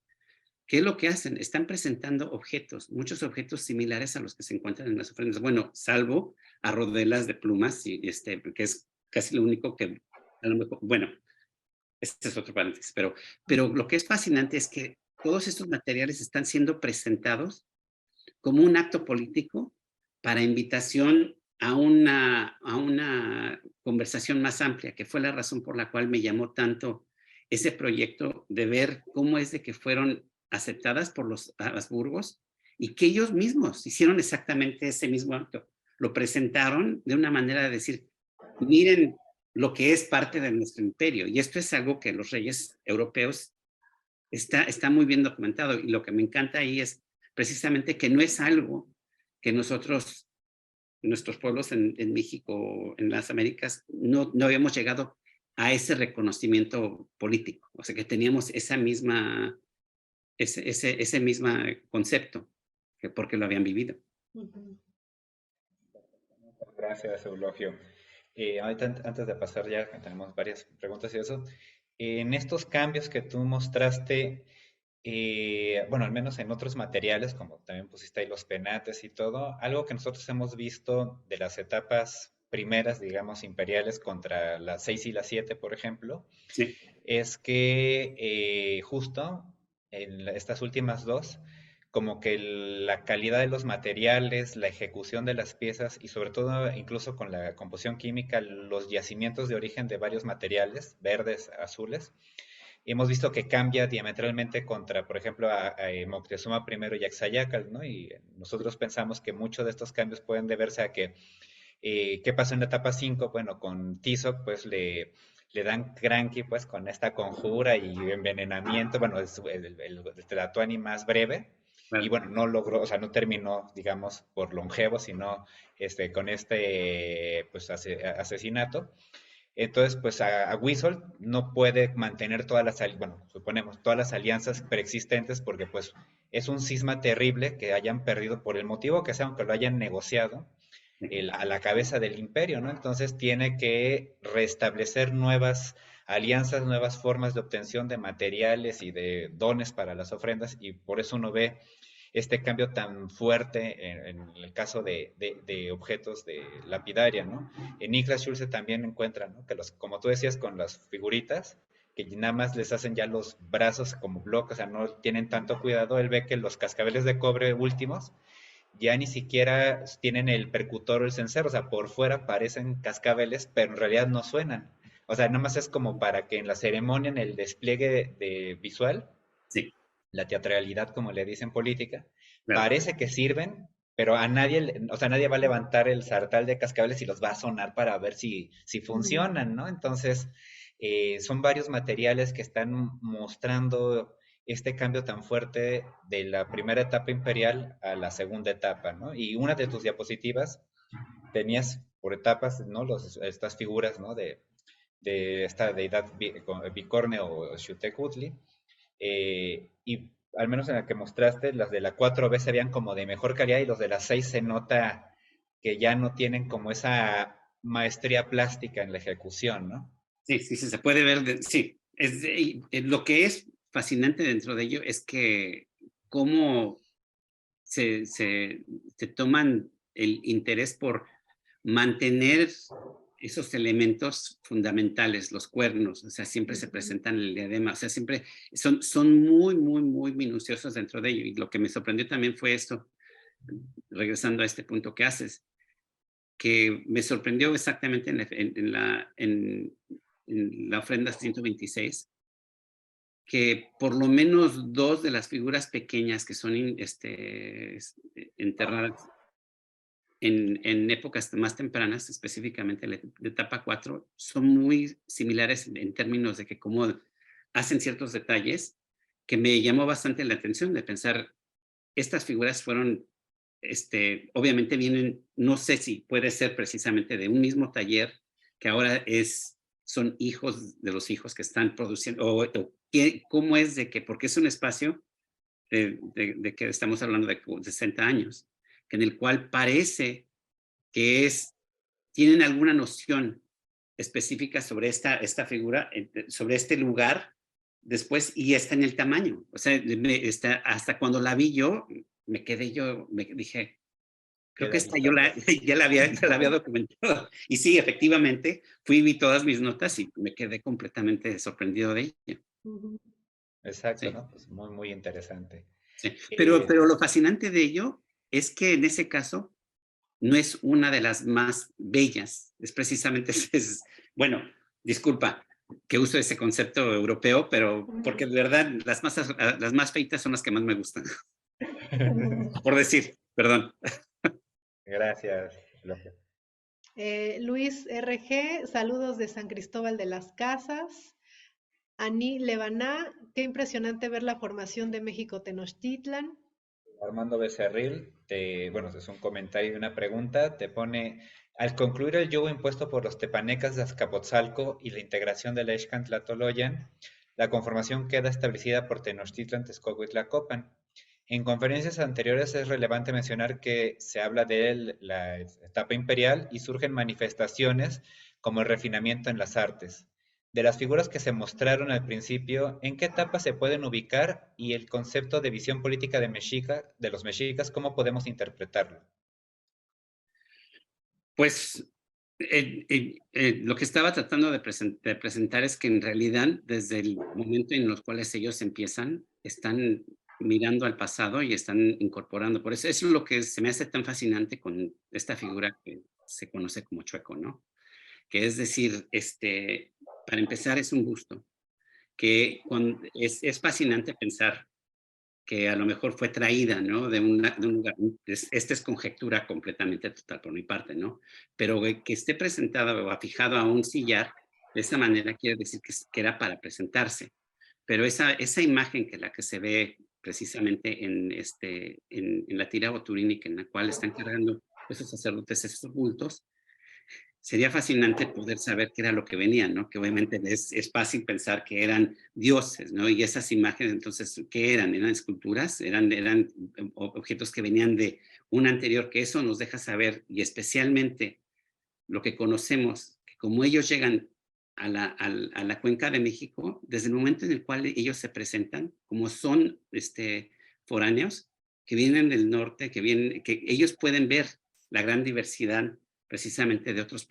¿Qué es lo que hacen? Están presentando objetos, muchos objetos similares a los que se encuentran en las ofrendas. Bueno, salvo a rodelas de plumas, que es casi lo único que, a lo mejor, bueno, este es otro paréntesis, pero lo que es fascinante es que todos estos materiales están siendo presentados como un acto político para invitación a una conversación más amplia, que fue la razón por la cual me llamó tanto ese proyecto de ver cómo es de que fueron aceptadas por los Habsburgos y que ellos mismos hicieron exactamente ese mismo acto. Lo presentaron de una manera de decir, miren lo que es parte de nuestro imperio. Y esto es algo que los reyes europeos está muy bien documentado. Y lo que me encanta ahí es precisamente que no es algo que nosotros, nuestros pueblos en México, en las Américas, no habíamos llegado a ese reconocimiento político. O sea, que teníamos ese mismo concepto, porque lo habían vivido. Gracias, Eulogio. Ahorita, antes de pasar ya, que tenemos varias preguntas y eso, en estos cambios que tú mostraste, bueno, al menos en otros materiales, como también pusiste ahí los penates y todo, algo que nosotros hemos visto de las etapas primeras, digamos, imperiales contra las 6 y las 7, por ejemplo, Sí. es que justo en estas últimas dos, como que la calidad de los materiales, la ejecución de las piezas y sobre todo incluso con la composición química, los yacimientos de origen de varios materiales, verdes, azules, hemos visto que cambia diametralmente contra, por ejemplo, a Moctezuma I y Axayácal, ¿no? Y nosotros pensamos que muchos de estos cambios pueden deberse a que, ¿qué pasó en la etapa 5? Bueno, con Tizoc, pues le dan cranky, pues, con esta conjura y envenenamiento, bueno, es el Tlatoani más breve, y Claro. bueno, no logró, o sea, no terminó, digamos, por longevo, sino con este, pues, asesinato. Entonces, pues a Whistle no puede mantener todas las, bueno, suponemos, todas las alianzas preexistentes porque pues es un cisma terrible que hayan perdido por el motivo que sea, aunque lo hayan negociado a la cabeza del imperio, ¿no? Entonces tiene que restablecer nuevas alianzas, nuevas formas de obtención de materiales y de dones para las ofrendas y por eso uno ve este cambio tan fuerte en el caso de objetos de lapidaria, ¿no? En Niklas Schulze también encuentran, ¿no? Que como tú decías, con las figuritas, que nada más les hacen ya los brazos como bloques, o sea, no tienen tanto cuidado. Él ve que los cascabeles de cobre últimos ya ni siquiera tienen el percutor o el cencer, o sea, por fuera parecen cascabeles, pero en realidad no suenan. O sea, nada más es como para que en la ceremonia, en el despliegue de visual, Sí, la teatralidad, como le dicen política, claro. parece que sirven, pero a nadie, o sea, nadie va a levantar el sartal de cascabeles y los va a sonar para ver si funcionan, ¿no? Entonces, son varios materiales que están mostrando este cambio tan fuerte de la primera etapa imperial a la segunda etapa, ¿no? Y una de tus diapositivas tenías por etapas, ¿no? Estas figuras, ¿no? De esta deidad bicorne o Xiuhtecutli, y al menos en la que mostraste, las de la 4B se veían como de mejor calidad y los de la 6 se nota que ya no tienen como esa maestría plástica en la ejecución, ¿no? Sí, sí, sí, se puede ver, sí. Lo que es fascinante dentro de ello es que cómo se, se, se toman el interés por mantener esos elementos fundamentales, los cuernos, o sea, siempre se presentan en el diadema, o sea, siempre son muy, muy, muy minuciosos dentro de ello. Y lo que me sorprendió también fue esto, regresando a este punto que haces, que me sorprendió exactamente en la ofrenda 126, que por lo menos dos de las figuras pequeñas que son enterradas en épocas más tempranas, específicamente la de etapa 4, son muy similares en términos de que cómo hacen ciertos detalles, que me llamó bastante la atención de pensar, estas figuras fueron, obviamente vienen, no sé si puede ser precisamente de un mismo taller, que ahora son hijos de los hijos que están produciendo, cómo es de que, porque es un espacio de que estamos hablando de 60 años, en el cual parece que tienen alguna noción específica sobre esta figura, sobre este lugar, después, y está en el tamaño. O sea, hasta cuando la vi yo, me dije, creo que esta yo ya la había documentado. Y sí, efectivamente, fui y vi todas mis notas y me quedé completamente sorprendido de ella. Exacto, Sí. ¿no? Pues muy, muy interesante. Sí. Pero lo fascinante de ello es que en ese caso no es una de las más bellas, es precisamente, bueno, disculpa que uso ese concepto europeo, pero porque de verdad las más feitas son las que más me gustan, por decir, perdón. Gracias, López. Luis RG, saludos de San Cristóbal de las Casas. Aní Lebaná, qué impresionante ver la formación de México Tenochtitlan. Armando Becerril, bueno, es un comentario y una pregunta, te pone, al concluir el yugo impuesto por los tepanecas de Azcapotzalco y la integración de la Ixcantla-Toloyan, la conformación queda establecida por Tenochtitlan, Texcoco y Tlacopan. En conferencias anteriores es relevante mencionar que se habla de la etapa imperial y surgen manifestaciones como el refinamiento en las artes. De las figuras que se mostraron al principio, ¿en qué etapa se pueden ubicar y el concepto de visión política de los mexicas, cómo podemos interpretarlo? Pues Lo que estaba tratando de presentar es que en realidad desde el momento en los cuales ellos empiezan, están mirando al pasado y están incorporando. Por eso es lo que se me hace tan fascinante con esta figura que se conoce como Chueco, ¿no? Que es decir, para empezar es un gusto, que es fascinante pensar que a lo mejor fue traída, ¿no? De un lugar, esta es conjetura completamente total por mi parte, ¿no? Pero que esté presentada o fijado a un sillar, de esa manera quiere decir que era para presentarse. Pero esa imagen que la que se ve precisamente en la tira boturínica en la cual están cargando esos sacerdotes, esos bultos, sería fascinante poder saber qué era lo que venía, ¿no? Que obviamente es fácil pensar que eran dioses, ¿no? Y esas imágenes, entonces, ¿qué eran? ¿Eran esculturas? ¿Eran objetos que venían de un anterior? Que eso nos deja saber, y especialmente lo que conocemos, que como ellos llegan a la cuenca de México, desde el momento en el cual ellos se presentan, como son foráneos, que vienen del norte, que ellos pueden ver la gran diversidad precisamente de otros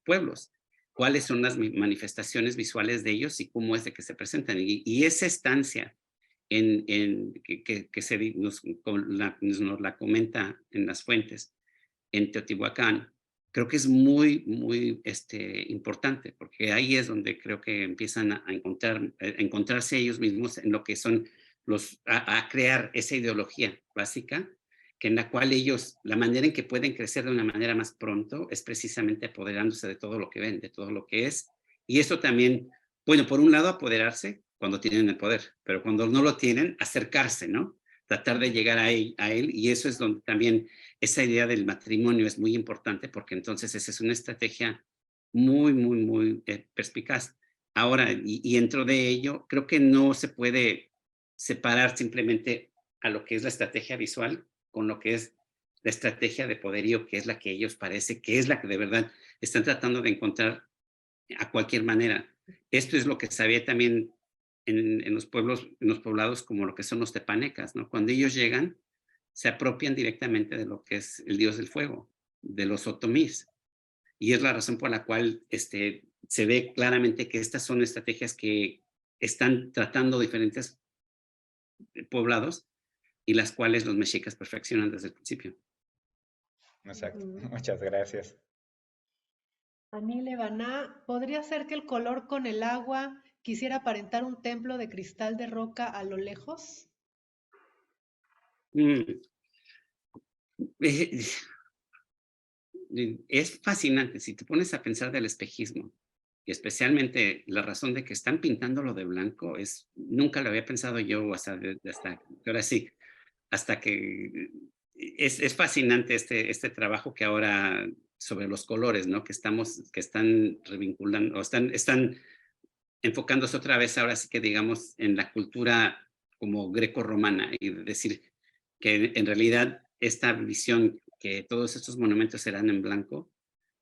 pueblos. Cuáles son las manifestaciones visuales de ellos y cómo es de que se presentan. Y esa estancia que nos la comenta en las fuentes, en Teotihuacán, creo que es muy, muy importante, porque ahí es donde creo que empiezan a encontrarse ellos mismos en lo que son a crear esa ideología básica, que en la cual ellos, la manera en que pueden crecer de una manera más pronto es precisamente apoderándose de todo lo que ven, de todo lo que es. Y eso también, bueno, por un lado apoderarse cuando tienen el poder, pero cuando no lo tienen, acercarse, ¿no? Tratar de llegar a él, y eso es donde también esa idea del matrimonio es muy importante, porque entonces esa es una estrategia muy, muy, muy perspicaz. Ahora, y dentro de ello, creo que no se puede separar simplemente a lo que es la estrategia visual con lo que es la estrategia de poderío, que es la que ellos parece, que es la que de verdad están tratando de encontrar a cualquier manera. Esto es lo que sabía también en los pueblos, en los poblados como lo que son los tepanecas, ¿no? Cuando ellos llegan, se apropian directamente de lo que es el dios del fuego, de los otomís. Y es la razón por la cual se ve claramente que estas son estrategias que están tratando diferentes poblados y las cuales los mexicas perfeccionan desde el principio. Exacto, muchas gracias. Anile Baná, ¿podría ser que el color con el agua quisiera aparentar un templo de cristal de roca a lo lejos? Es fascinante si te pones a pensar del espejismo, y especialmente la razón de que están pintándolo de blanco, nunca lo había pensado yo hasta ahora sí, hasta que es fascinante este trabajo que ahora sobre los colores, ¿no? Que están revinculando, o están enfocándose otra vez ahora sí que digamos en la cultura como greco-romana, y decir que en realidad esta visión que todos estos monumentos serán en blanco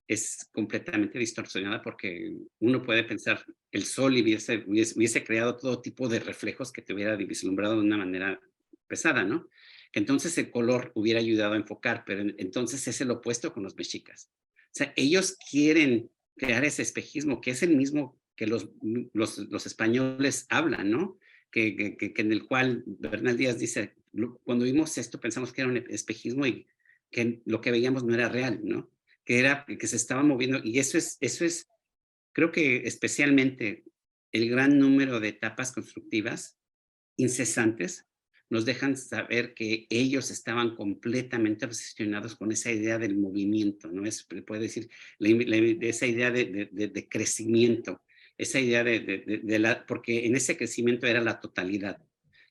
es completamente distorsionada, porque uno puede pensar el sol hubiese creado todo tipo de reflejos que te hubiera vislumbrado de una manera pesada, ¿no? Entonces el color hubiera ayudado a enfocar, pero entonces es el opuesto con los mexicas. O sea, ellos quieren crear ese espejismo, que es el mismo que los españoles hablan, ¿no? Que en el cual Bernal Díaz dice, cuando vimos esto pensamos que era un espejismo y que lo que veíamos no era real, ¿no? Que se estaba moviendo, y eso es, creo que especialmente el gran número de etapas constructivas incesantes nos dejan saber que ellos estaban completamente obsesionados con esa idea del movimiento, ¿no? Puede decir, esa idea de crecimiento, esa idea porque en ese crecimiento era la totalidad,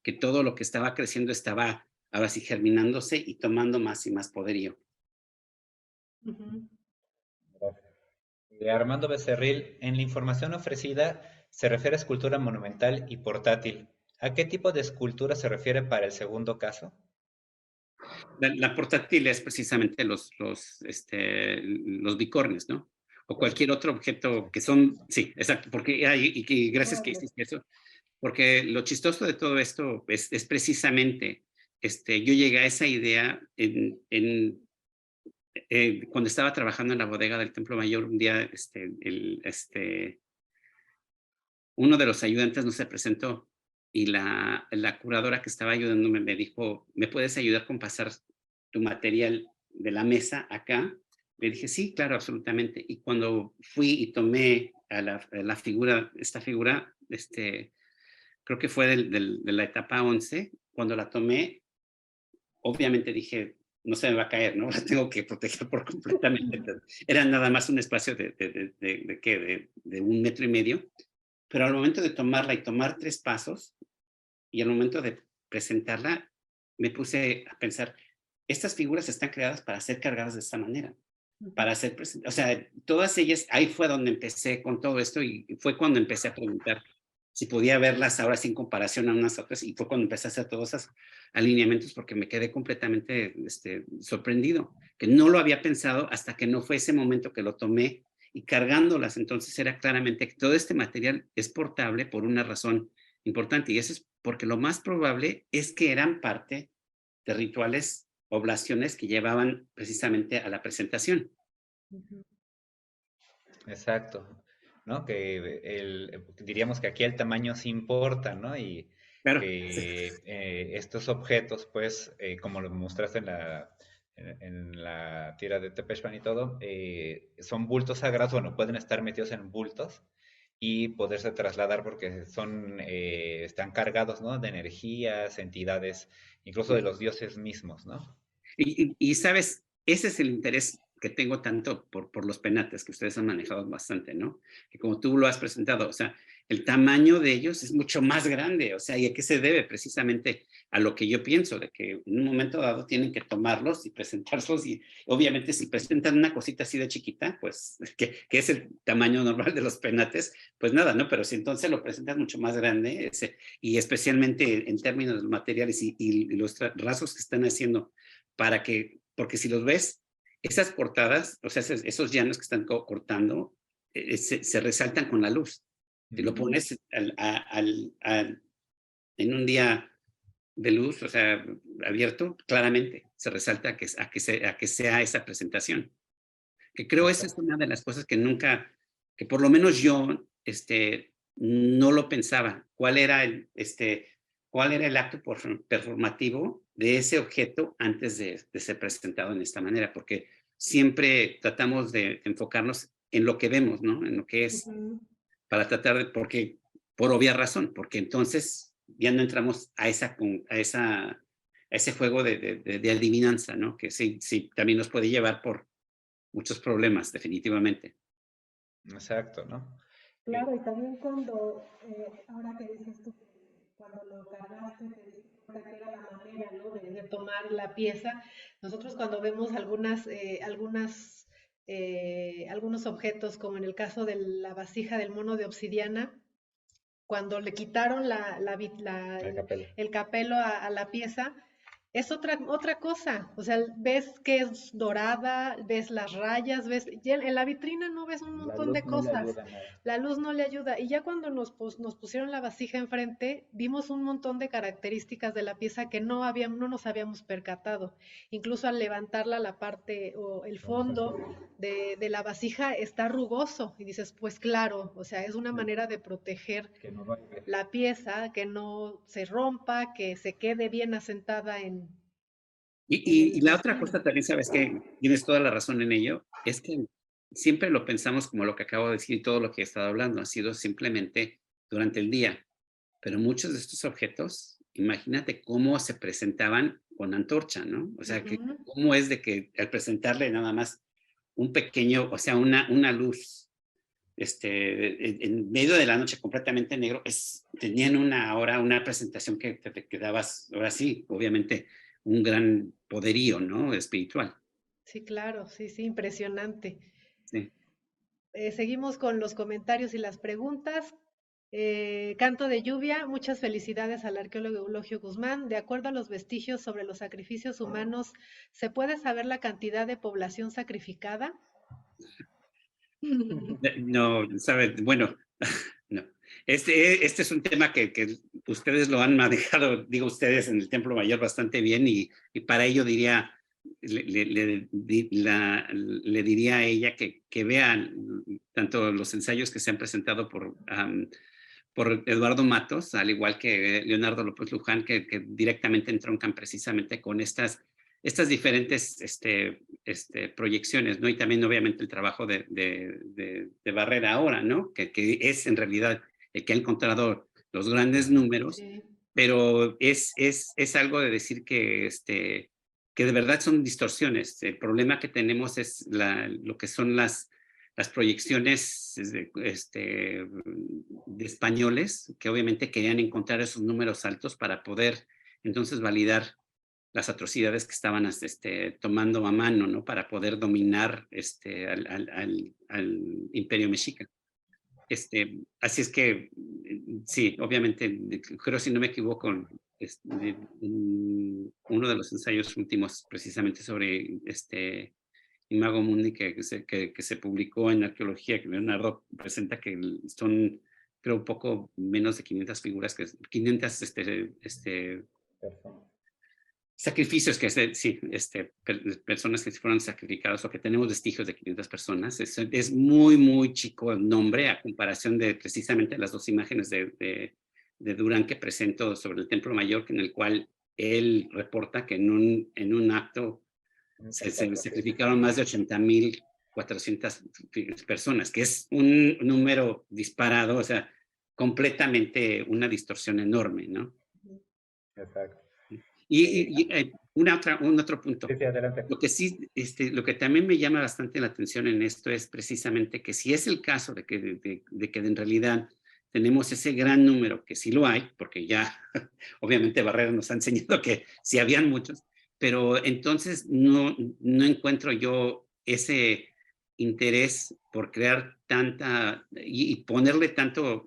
que todo lo que estaba creciendo estaba ahora sí germinándose y tomando más y más poderío. Armando Becerril, en la información ofrecida se refiere a escultura monumental y portátil. ¿A qué tipo de escultura se refiere para el segundo caso? La portátil es precisamente los bicornes, ¿no? O cualquier otro objeto que son, sí, exacto, porque gracias que hiciste eso, porque lo chistoso de todo esto es precisamente, yo llegué a esa idea cuando estaba trabajando en la bodega del Templo Mayor, un día uno de los ayudantes no se presentó y la curadora que estaba ayudándome me dijo, ¿me puedes ayudar con pasar tu material de la mesa acá? Le dije, sí, claro, absolutamente. Y cuando fui y tomé a la figura, esta figura, creo que fue de la etapa 11, cuando la tomé, obviamente dije, no se me va a caer, ¿no? La tengo que proteger por completamente. Era nada más un espacio de 1,5 metros, pero al momento de tomarla y tomar 3 pasos, y al momento de presentarla, me puse a pensar, estas figuras están creadas para ser cargadas de esta manera, para ser presentadas. O sea, todas ellas, ahí fue donde empecé con todo esto y fue cuando empecé a preguntar si podía verlas ahora sin comparación a unas otras, y fue cuando empecé a hacer todos esos alineamientos porque me quedé completamente sorprendido, que no lo había pensado hasta que no fue ese momento que lo tomé y cargándolas. Entonces era claramente que todo este material es portable por una razón importante, y eso es porque lo más probable es que eran parte de rituales, oblaciones que llevaban precisamente a la presentación. Exacto, ¿no? Diríamos que aquí el tamaño sí importa, ¿no? Y Claro, sí. que estos objetos, pues, como lo mostraste en la tira de Tepechpan y todo, son bultos sagrados, bueno, pueden estar metidos en bultos y poderse trasladar porque están cargados, ¿no? De energías, entidades, incluso de los dioses mismos, ¿no? Y sabes, ese es el interés que tengo tanto por los penates, que ustedes han manejado bastante, ¿no? Que como tú lo has presentado, o sea, el tamaño de ellos es mucho más grande, o sea, ¿y a qué se debe? Precisamente a lo que yo pienso, de que en un momento dado tienen que tomarlos y presentarlos, y obviamente si presentan una cosita así de chiquita, pues, que es el tamaño normal de los penates, pues nada, ¿no? Pero si entonces lo presentas mucho más grande, y especialmente en términos de los materiales y los rasgos que están haciendo, porque si los ves, esas cortadas, o sea, esos llanos que están cortando, se resaltan con la luz. Si lo pones en un día de luz, o sea, abierto, claramente se resalta a que sea esa presentación. Que creo esa es una de las cosas que nunca, que por lo menos yo, no lo pensaba. ¿Cuál era el acto performativo de ese objeto antes de ser presentado en esta manera? Porque siempre tratamos de enfocarnos en lo que vemos, ¿no? En lo que es, para tratar de, por obvia razón, porque entonces ya no entramos a ese juego de adivinanza, ¿no? Que sí, también nos puede llevar por muchos problemas, definitivamente. Exacto, ¿no? Claro, y también cuando, ahora que dices tú, cuando lo cargaste, te diste cuenta que era la manera, ¿no? De tomar la pieza. Nosotros cuando vemos algunos objetos, como en el caso de la vasija del mono de obsidiana, cuando le quitaron El capelo. el capelo a la pieza, es otra cosa. O sea, ves que es dorada, ves las rayas, ya en la vitrina no ves un La montón de luz no le cosas. ayuda a nada. La luz no le ayuda. Y ya cuando nos pusieron la vasija enfrente, vimos un montón de características de la pieza que no nos habíamos percatado. Incluso al levantarla, la parte o el fondo de la vasija está rugoso. Y dices, pues claro, o sea, es una manera de proteger Que no vaya. la pieza, que no se rompa, que se quede bien asentada en Y el la otra destino. cosa también, sabes que tienes toda la razón en ello, es que siempre lo pensamos como lo que acabo de decir, y todo lo que he estado hablando ha sido simplemente durante el día, pero muchos de estos objetos, imagínate cómo se presentaban con antorcha, ¿no? O sea, que Ujú. cómo es de que al presentarle nada más un pequeño, o sea, una luz, en medio de la noche completamente negro, tenían una presentación que te quedabas, ahora sí, obviamente, un gran poderío, ¿no? Espiritual. Sí, claro, sí, sí, impresionante. Sí. Seguimos con los comentarios y las preguntas. Canto de lluvia, muchas felicidades al arqueólogo Eulogio Guzmán. De acuerdo a los vestigios sobre los sacrificios humanos, ¿se puede saber la cantidad de población sacrificada? No, ¿sabes? Bueno, no. Este es un tema que ustedes lo han manejado, digo ustedes, en el Templo Mayor bastante bien, y para ello diría, le diría a ella que vean tanto los ensayos que se han presentado por Eduardo Matos, al igual que Leonardo López Luján, que directamente entroncan precisamente con estas diferentes proyecciones, ¿no? Y también obviamente el trabajo de Barrera ahora, ¿no? Que es en realidad el que ha encontrado los grandes números, Sí. pero es algo de decir que de verdad son distorsiones. El problema que tenemos es lo que son las proyecciones de españoles, que obviamente querían encontrar esos números altos para poder entonces validar las atrocidades que estaban tomando a mano, ¿no? Para poder dominar al imperio mexica. Así es que, sí, obviamente, creo, si no me equivoco, uno de los ensayos últimos precisamente sobre Imago Mundi que se publicó en Arqueología, que Leonardo presenta que son, creo, un poco menos de 500 figuras, 500 sacrificios personas que fueron sacrificadas, o que tenemos vestigios de 500 personas. Es muy, muy chico el nombre a comparación de precisamente las dos imágenes de Durán que presento sobre el Templo Mayor, en el cual él reporta que en un acto se sacrificaron más de 80,400 personas, que es un número disparado, o sea, completamente una distorsión enorme, ¿no? Exacto. Y un otro punto. Sí, adelante. Lo que sí, lo que también me llama bastante la atención en esto es precisamente que si es el caso de que en realidad tenemos ese gran número, que sí lo hay, porque ya obviamente Barrera nos ha enseñado que sí habían muchos, pero entonces no encuentro yo ese interés por crear tanta y ponerle tanto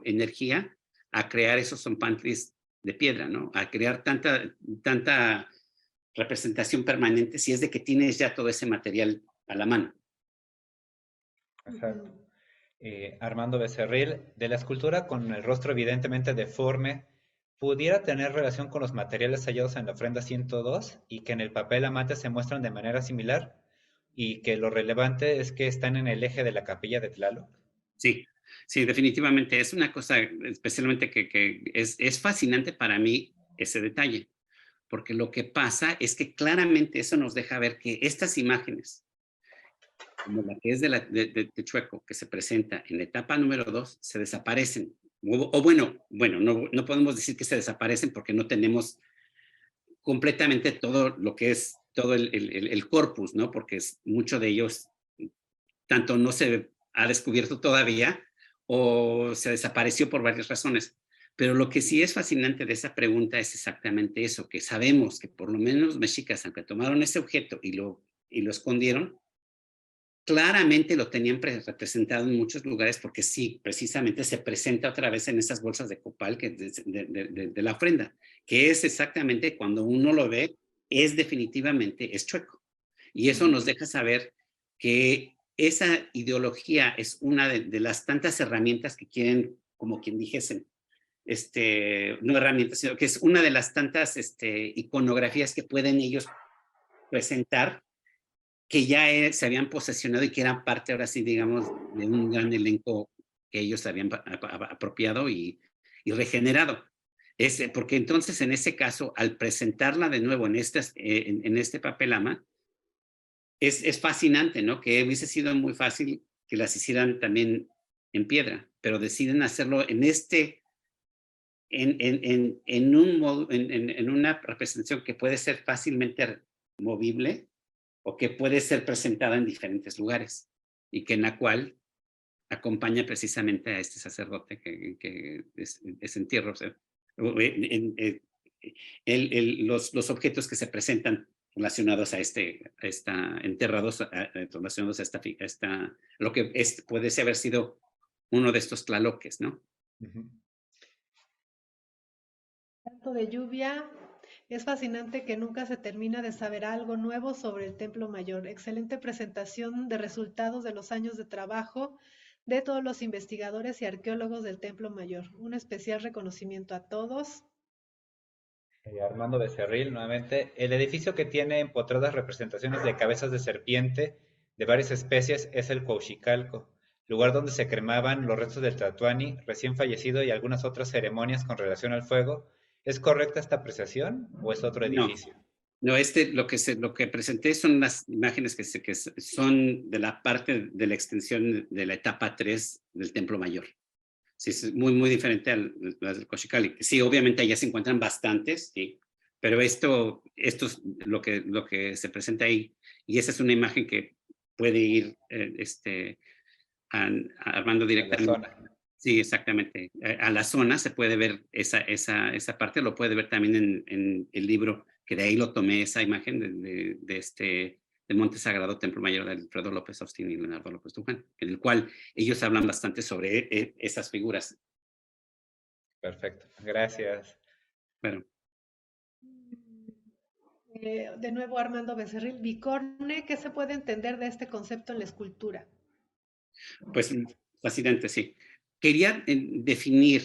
energía a crear esos zompantlis de piedra, ¿no? A crear tanta representación permanente si es de que tienes ya todo ese material a la mano. Exacto. Armando Becerril, de la escultura con el rostro evidentemente deforme, ¿pudiera tener relación con los materiales hallados en la ofrenda 102 y que en el papel amate se muestran de manera similar? Y que lo relevante es que están en el eje de la capilla de Tlaloc. Sí, sí, definitivamente. Es una cosa especialmente que es fascinante para mí ese detalle, porque lo que pasa es que claramente eso nos deja ver que estas imágenes, como la que es de Chueco, que se presenta en la etapa número 2, se desaparecen. O bueno, no podemos decir que se desaparecen porque no tenemos completamente todo lo que es todo el corpus, ¿no? Porque mucho de ellos tanto no se ha descubierto todavía o se desapareció por varias razones. Pero lo que sí es fascinante de esa pregunta es exactamente eso, que sabemos que por lo menos los mexicas, aunque tomaron ese objeto y lo escondieron, claramente lo tenían representado en muchos lugares, porque sí, precisamente se presenta otra vez en esas bolsas de copal de la ofrenda, que es exactamente cuando uno lo ve, es Chueco. Y eso nos deja saber que esa ideología es una de las tantas herramientas que quieren, como quien dijesen, no herramientas, sino que es una de las tantas iconografías que pueden ellos presentar, que ya se habían posesionado y que eran parte, ahora sí, digamos, de un gran elenco que ellos habían apropiado y regenerado. Porque entonces, en ese caso, al presentarla de nuevo en este papelama, es fascinante, ¿no? Que hubiese sido muy fácil que las hicieran también en piedra, pero deciden hacerlo en una representación que puede ser fácilmente movible o que puede ser presentada en diferentes lugares y que en la cual acompaña precisamente a este sacerdote que es entierro. O sea, los objetos que se presentan relacionados a relacionados a lo que puede haber sido uno de estos tlaloques, ¿no? Canto de lluvia. Es fascinante que nunca se termina de saber algo nuevo sobre el Templo Mayor. Excelente presentación de resultados de los años de trabajo de todos los investigadores y arqueólogos del Templo Mayor. Un especial reconocimiento a todos. Armando Becerril, nuevamente. El edificio que tiene empotradas representaciones de cabezas de serpiente de varias especies es el Cuauhxicalco, lugar donde se cremaban los restos del Tlatoani, recién fallecido, y algunas otras ceremonias con relación al fuego. ¿Es correcta esta apreciación o es otro No, edificio? no, lo que presenté son las imágenes que son de la parte de la extensión de la etapa 3 del Templo Mayor. Sí, es muy, muy diferente a las del Cochicali. Sí, obviamente allá se encuentran bastantes, sí, pero esto es lo que se presenta ahí, y esa es una imagen que puede ir armando En la directamente. zona. Sí, exactamente. A la zona se puede ver esa parte, lo puede ver también en el libro, que de ahí lo tomé esa imagen de Monte Sagrado, Templo Mayor de Alfredo López Austin y Leonardo López Luján, en el cual ellos hablan bastante sobre esas figuras. Perfecto. Gracias. Bueno, De nuevo, Armando Becerril, bicorne, ¿qué se puede entender de este concepto en la escultura? pues fascinante, sí. Quería definir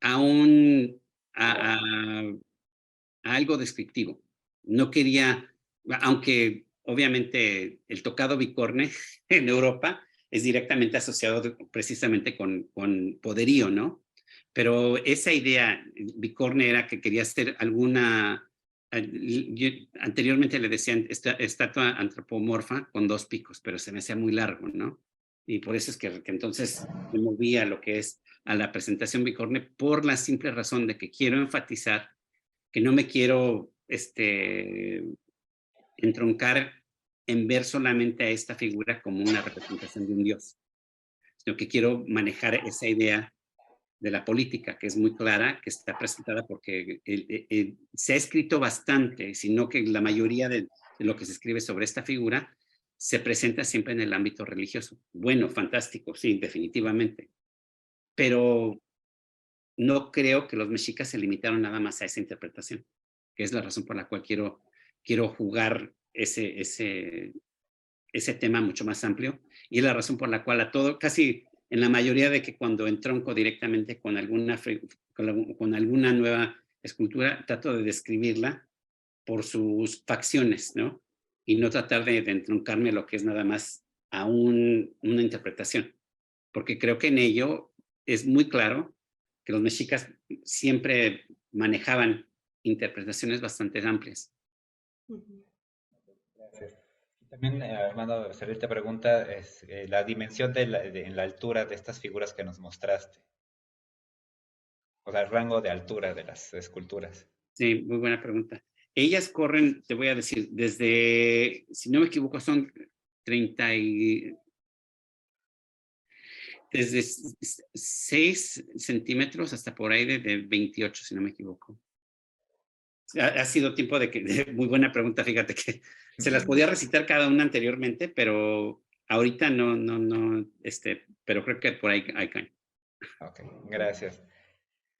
a un, a algo descriptivo. No quería, aunque obviamente el tocado bicorne en Europa es directamente asociado precisamente con poderío, ¿no? Pero esa idea bicorne era que quería hacer alguna, anteriormente le decían estatua antropomorfa con 2 picos, pero se me hacía muy largo, ¿no? Y por eso es que entonces me moví a lo que es a la presentación bicorne por la simple razón de que quiero enfatizar que no me quiero entroncar en ver solamente a esta figura como una representación de un dios, sino que quiero manejar esa idea de la política, que es muy clara, que está presentada porque se ha escrito bastante, sino que la mayoría de lo que se escribe sobre esta figura se presenta siempre en el ámbito religioso. Bueno, fantástico, sí, definitivamente, pero no creo que los mexicas se limitaron nada más a esa interpretación, que es la razón por la cual quiero jugar ese tema mucho más amplio, y es la razón por la cual casi en la mayoría de que cuando entronco directamente con alguna nueva escultura, trato de describirla por sus facciones, ¿no? Y no tratar de entroncarme lo que es nada más a una interpretación, porque creo que en ello es muy claro que los mexicas siempre manejaban interpretaciones bastante amplias. Gracias. También, Armando, Becerril te pregunta la dimensión en la altura de estas figuras que nos mostraste. O sea, el rango de altura de las esculturas. Sí, muy buena pregunta. Ellas corren, te voy a decir, desde, si no me equivoco, son 30 desde 6 centímetros hasta por ahí de 28, si no me equivoco. Ha sido tiempo muy buena pregunta, fíjate que se las podía recitar cada una anteriormente, pero ahorita no, pero creo que por ahí caen. Ok, gracias.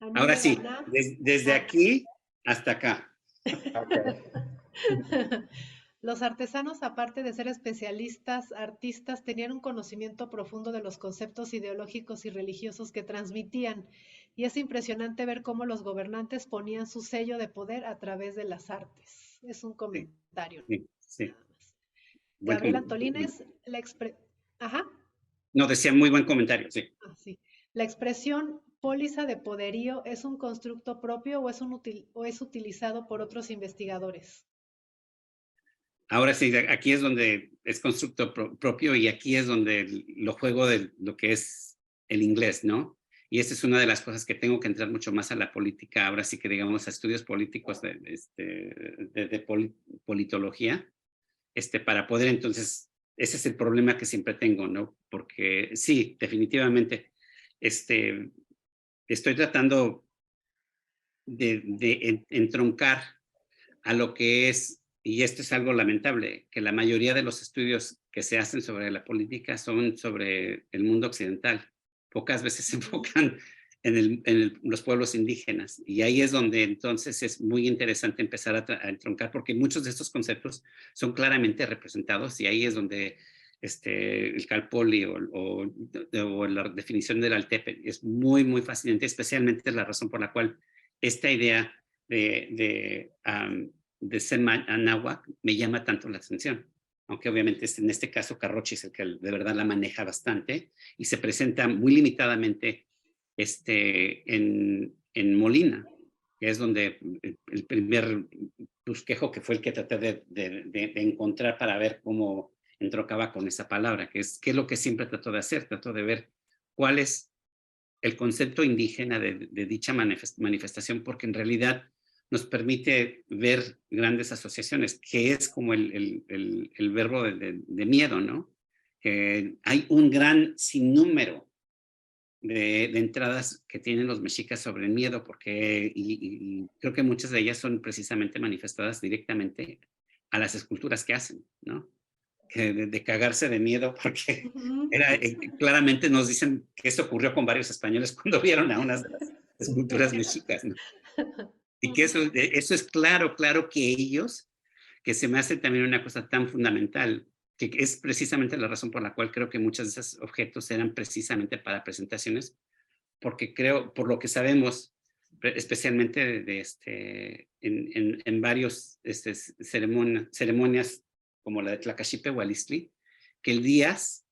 Ahora Anime sí, Baná. desde aquí hasta acá. Ok. Los artesanos, aparte de ser especialistas, artistas, tenían un conocimiento profundo de los conceptos ideológicos y religiosos que transmitían, y es impresionante ver cómo los gobernantes ponían su sello de poder a través de las artes. Es un Sí, comentario, sí. nada más. Buen Gabriel comentario. Antolines, Ajá. No, decía muy buen comentario, sí. Sí. La expresión póliza de poderío es un constructo propio o es utilizado por otros investigadores. Ahora sí, aquí es donde es constructo propio, y aquí es donde lo juego de lo que es el inglés, ¿no? Y esta es una de las cosas que tengo que entrar mucho más a la política, ahora sí que digamos a estudios políticos de politología, para poder entonces, ese es el problema que siempre tengo, ¿no? Porque sí, definitivamente, estoy tratando de entroncar a lo que es, y esto es algo lamentable, que la mayoría de los estudios que se hacen sobre la política son sobre el mundo occidental. Pocas veces se enfocan en los pueblos indígenas, y ahí es donde entonces es muy interesante empezar a entroncar, porque muchos de estos conceptos son claramente representados, y ahí es donde el Calpolli o la definición del Altepe es muy, muy fascinante, especialmente es la razón por la cual esta idea de Semanáhuac me llama tanto la atención. Aunque obviamente en este caso Carrochi es el que de verdad la maneja bastante y se presenta muy limitadamente en Molina, que es donde el primer bosquejo que fue el que traté de encontrar para ver cómo entrocaba con esa palabra, que es lo que siempre trató de hacer, trató de ver cuál es el concepto indígena de dicha manifestación, porque en realidad nos permite ver grandes asociaciones, que es como el verbo de miedo, ¿no? Que hay un gran sinnúmero de entradas que tienen los mexicas sobre el miedo, porque y creo que muchas de ellas son precisamente manifestadas directamente a las esculturas que hacen, ¿no? Que de cagarse de miedo, porque claramente nos dicen que esto ocurrió con varios españoles cuando vieron a unas de las esculturas mexicas, ¿no? Y que eso es claro que ellos, que se me hace también una cosa tan fundamental, que es precisamente la razón por la cual creo que muchos de esos objetos eran precisamente para presentaciones, porque creo, por lo que sabemos, especialmente en varios ceremonias como la de Tlacaxipe o Alistli, que el Díaz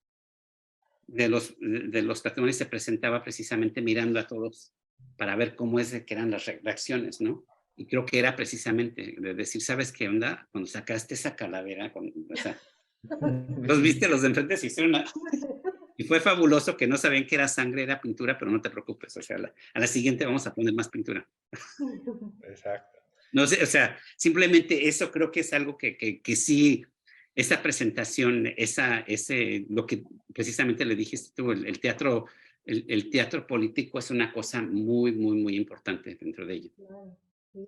de los testimonios se presentaba precisamente mirando a todos para ver cómo es que eran las reacciones, ¿no? Y creo que era precisamente de decir, ¿sabes qué onda? Cuando sacaste esa calavera, o sea, los viste, los de enfrente se hicieron y fue fabuloso que no sabían que era sangre, era pintura, pero no te preocupes, o sea, a la siguiente vamos a poner más pintura. Exacto. No sé, o sea, simplemente eso creo que es algo que sí, esa presentación, lo que precisamente le dijiste tú, el teatro político es una cosa muy, muy, muy importante dentro de ello. Claro.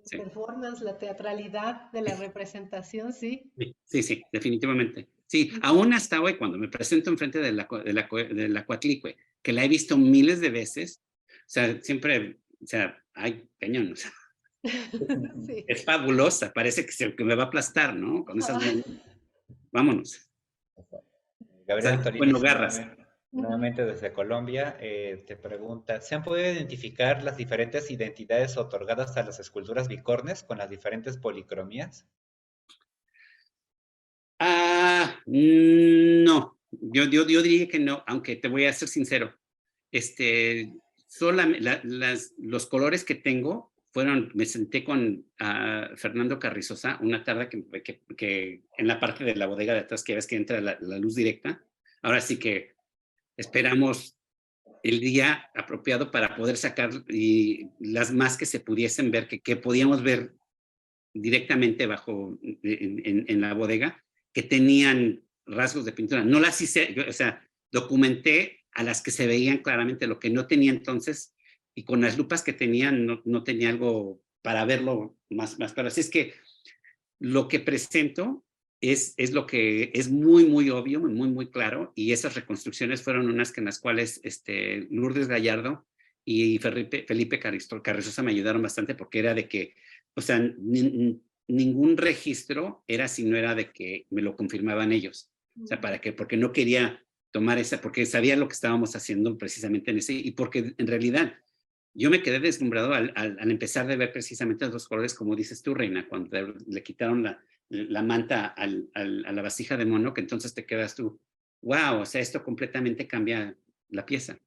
Sí. Performance, la teatralidad de la representación, sí. Sí, definitivamente. Sí, aún hasta hoy, cuando me presento enfrente de la Coatlicue, que la he visto miles de veces, o sea, siempre, o sea, ay, cañón, o sea, Sí. es fabulosa, parece que me va a aplastar, ¿no? Con esas vámonos. Gabriel O sea, bueno, Torinis, garras. nuevamente desde Colombia, te pregunta, ¿se han podido identificar las diferentes identidades otorgadas a las esculturas bicornes con las diferentes policromías? No, yo diría que no, aunque te voy a ser sincero. Los colores que tengo me senté con Fernando Carrizosa una tarde que en la parte de la bodega de atrás que ves que entra la luz directa. Ahora sí que esperamos el día apropiado para poder sacar las más que se pudiesen ver, que podíamos ver directamente en la bodega, que tenían rasgos de pintura. No las hice, o sea, documenté a las que se veían claramente, lo que no tenía entonces, y con las lupas que tenían no tenía algo para verlo más claro. Así es que lo que presento es lo que es muy, muy obvio, muy, muy claro, y esas reconstrucciones fueron unas en las cuales Lourdes Gallardo y Felipe Carrizosa me ayudaron bastante, porque era de que, o sea, ningún registro era si no era de que me lo confirmaban ellos. O sea, porque no quería tomar porque sabía lo que estábamos haciendo precisamente en ese, y porque en realidad yo me quedé deslumbrado al empezar de ver precisamente los colores, como dices tú, Reina, cuando le quitaron la manta a la vasija de mono, que entonces te quedas tú, wow, o sea, esto completamente cambia la pieza.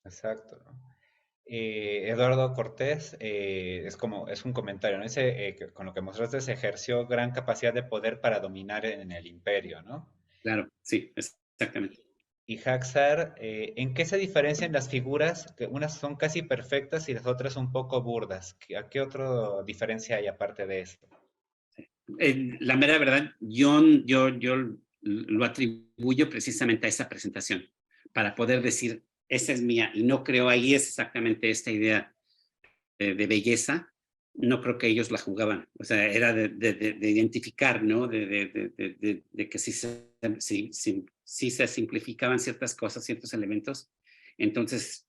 Exacto, ¿no? Eduardo Cortés, es un comentario, ¿no? Dice, con lo que mostraste, se ejerció gran capacidad de poder para dominar en el imperio, ¿no? Claro, sí, exactamente. Y Haxar, ¿en qué se diferencian las figuras? Que unas son casi perfectas y las otras un poco burdas. ¿A qué otra diferencia hay aparte de esto? La mera verdad, yo lo atribuyo precisamente a esa presentación, para poder decir, esa es mía, y no creo, ahí es exactamente esta idea de belleza, no creo que ellos la jugaban, o sea, era de identificar, ¿no? De que si se simplificaban ciertas cosas, ciertos elementos, entonces,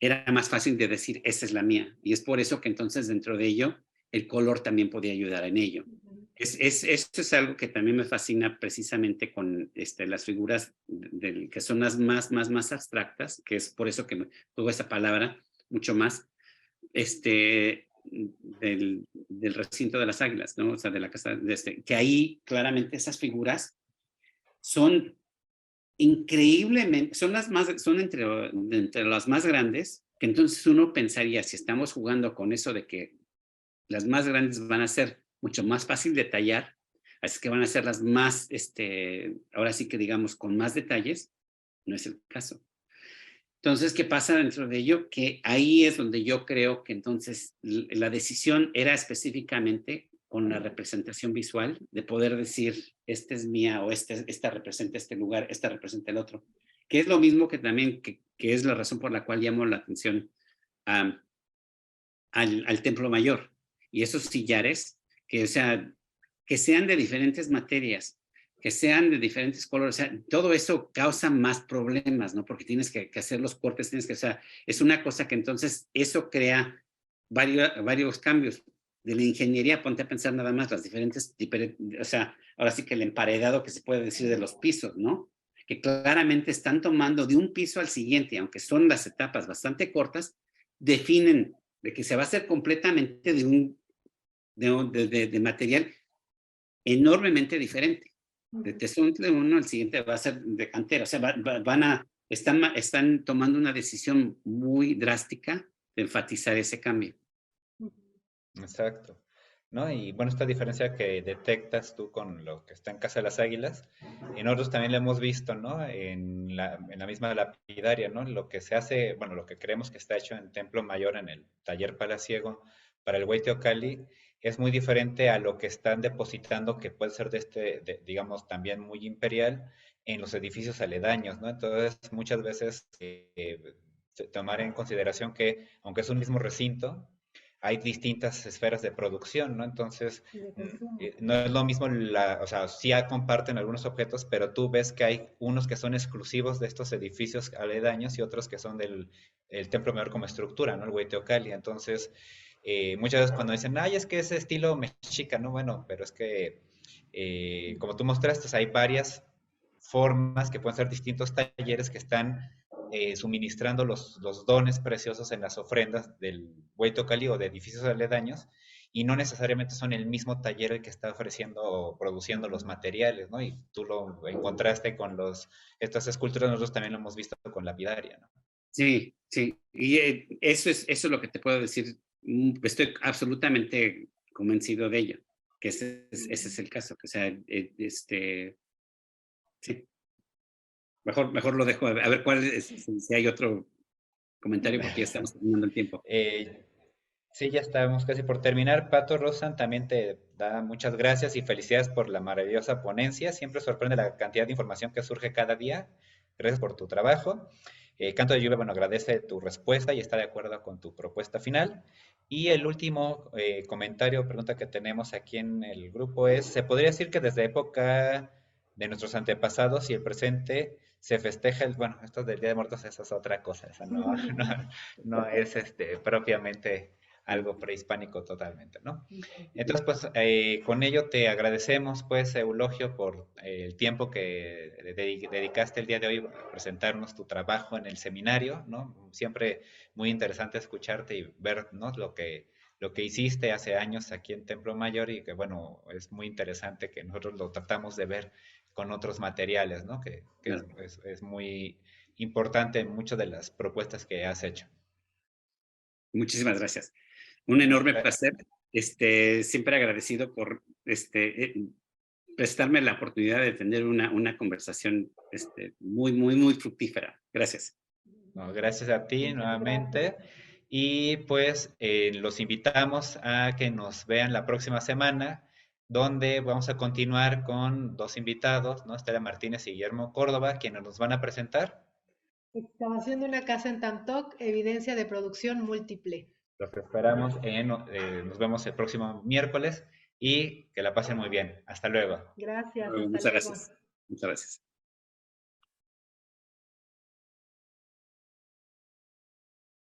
era más fácil de decir, esa es la mía, y es por eso que entonces dentro de ello, el color también podía ayudar en ello. Esto es algo que también me fascina precisamente con las figuras que son las más abstractas, que es por eso que juego esa palabra, mucho más del recinto de las Águilas, ¿no? O sea, de la casa, que ahí claramente esas figuras son increíblemente, son entre las más grandes, que entonces uno pensaría, si estamos jugando con eso de que las más grandes van a ser mucho más fácil de tallar, así que van a ser las más, ahora sí que digamos, con más detalles, no es el caso. Entonces, ¿qué pasa dentro de ello? Que ahí es donde yo creo que entonces la decisión era específicamente con la representación visual, de poder decir, esta es mía, o esta representa este lugar, esta representa el otro. Que es lo mismo que también, que es la razón por la cual llamo la atención al Templo Mayor. Y esos sillares, que sean de diferentes materias, que sean de diferentes colores, o sea, todo eso causa más problemas, ¿no? Porque tienes que hacer los cortes, o sea, es una cosa que entonces eso crea varios cambios. De la ingeniería, ponte a pensar nada más las diferentes, o sea, ahora sí que el emparedado que se puede decir de los pisos, ¿no? Que claramente están tomando de un piso al siguiente, aunque son las etapas bastante cortas, definen de que se va a hacer completamente de material enormemente diferente. De tesontle uno al siguiente va a ser de cantera. O sea, están tomando una decisión muy drástica de enfatizar ese cambio. Exacto. ¿No? Y bueno, esta diferencia que detectas tú con lo que está en Casa de las Águilas, y nosotros también lo hemos visto, ¿no? En la misma lapidaria, ¿no? Lo que se hace, bueno, lo que creemos que está hecho en Templo Mayor, en el taller palaciego, para el Huey Teocalli, es muy diferente a lo que están depositando, que puede ser digamos, también muy imperial, en los edificios aledaños, ¿no? Entonces, muchas veces tomar en consideración que, aunque es un mismo recinto, hay distintas esferas de producción, ¿no? Entonces, no es lo mismo, o sea, sí comparten algunos objetos, pero tú ves que hay unos que son exclusivos de estos edificios aledaños y otros que son del Templo Mayor como estructura, ¿no? El Huey Teocalli. Entonces, muchas veces cuando dicen, ay, es que es estilo mexica, ¿no? Bueno, pero es que, como tú mostraste, hay varias formas que pueden ser distintos talleres que están suministrando los dones preciosos en las ofrendas del Huey Teocalli o de edificios aledaños, y no necesariamente son el mismo taller el que está ofreciendo o produciendo los materiales, ¿no? Y tú lo encontraste con estas esculturas, nosotros también lo hemos visto con lapidaria, ¿no? Sí, sí. Y eso es lo que te puedo decir. Estoy absolutamente convencido de ello, que ese es el caso. O sea, sí. Mejor lo dejo. A ver cuál es, si hay otro comentario, porque ya estamos terminando el tiempo. Sí, ya estamos casi por terminar. Pato Rosan también te da muchas gracias y felicidades por la maravillosa ponencia. Siempre sorprende la cantidad de información que surge cada día. Gracias por tu trabajo. Canto de Lluvia, bueno, agradece tu respuesta y está de acuerdo con tu propuesta final. Y el último comentario, pregunta que tenemos aquí en el grupo es, ¿se podría decir que desde época de nuestros antepasados y el presente se festeja bueno, esto del Día de Muertos, esa es otra cosa, esa no es propiamente algo prehispánico totalmente, ¿no? Entonces, pues, con ello te agradecemos, pues, Eulogio, por el tiempo que dedicaste el día de hoy a presentarnos tu trabajo en el seminario, ¿no? Siempre muy interesante escucharte y ver, ¿no? Lo que hiciste hace años aquí en Templo Mayor y que, bueno, es muy interesante que nosotros lo tratamos de ver con otros materiales, ¿no? Que Claro. es muy importante en muchas de las propuestas que has hecho. Muchísimas gracias. Un enorme placer. Siempre agradecido por prestarme la oportunidad de tener una conversación muy, muy, muy fructífera. Gracias. No, gracias a ti nuevamente. Y pues los invitamos a que nos vean la próxima semana, donde vamos a continuar con dos invitados, ¿no? Estela Martínez y Guillermo Córdoba, quienes nos van a presentar. Excavación de una casa en Tantoc, evidencia de producción múltiple. Los esperamos nos vemos el próximo miércoles y que la pasen muy bien. Hasta luego. Gracias, hasta Muchas luego. gracias. Muchas gracias.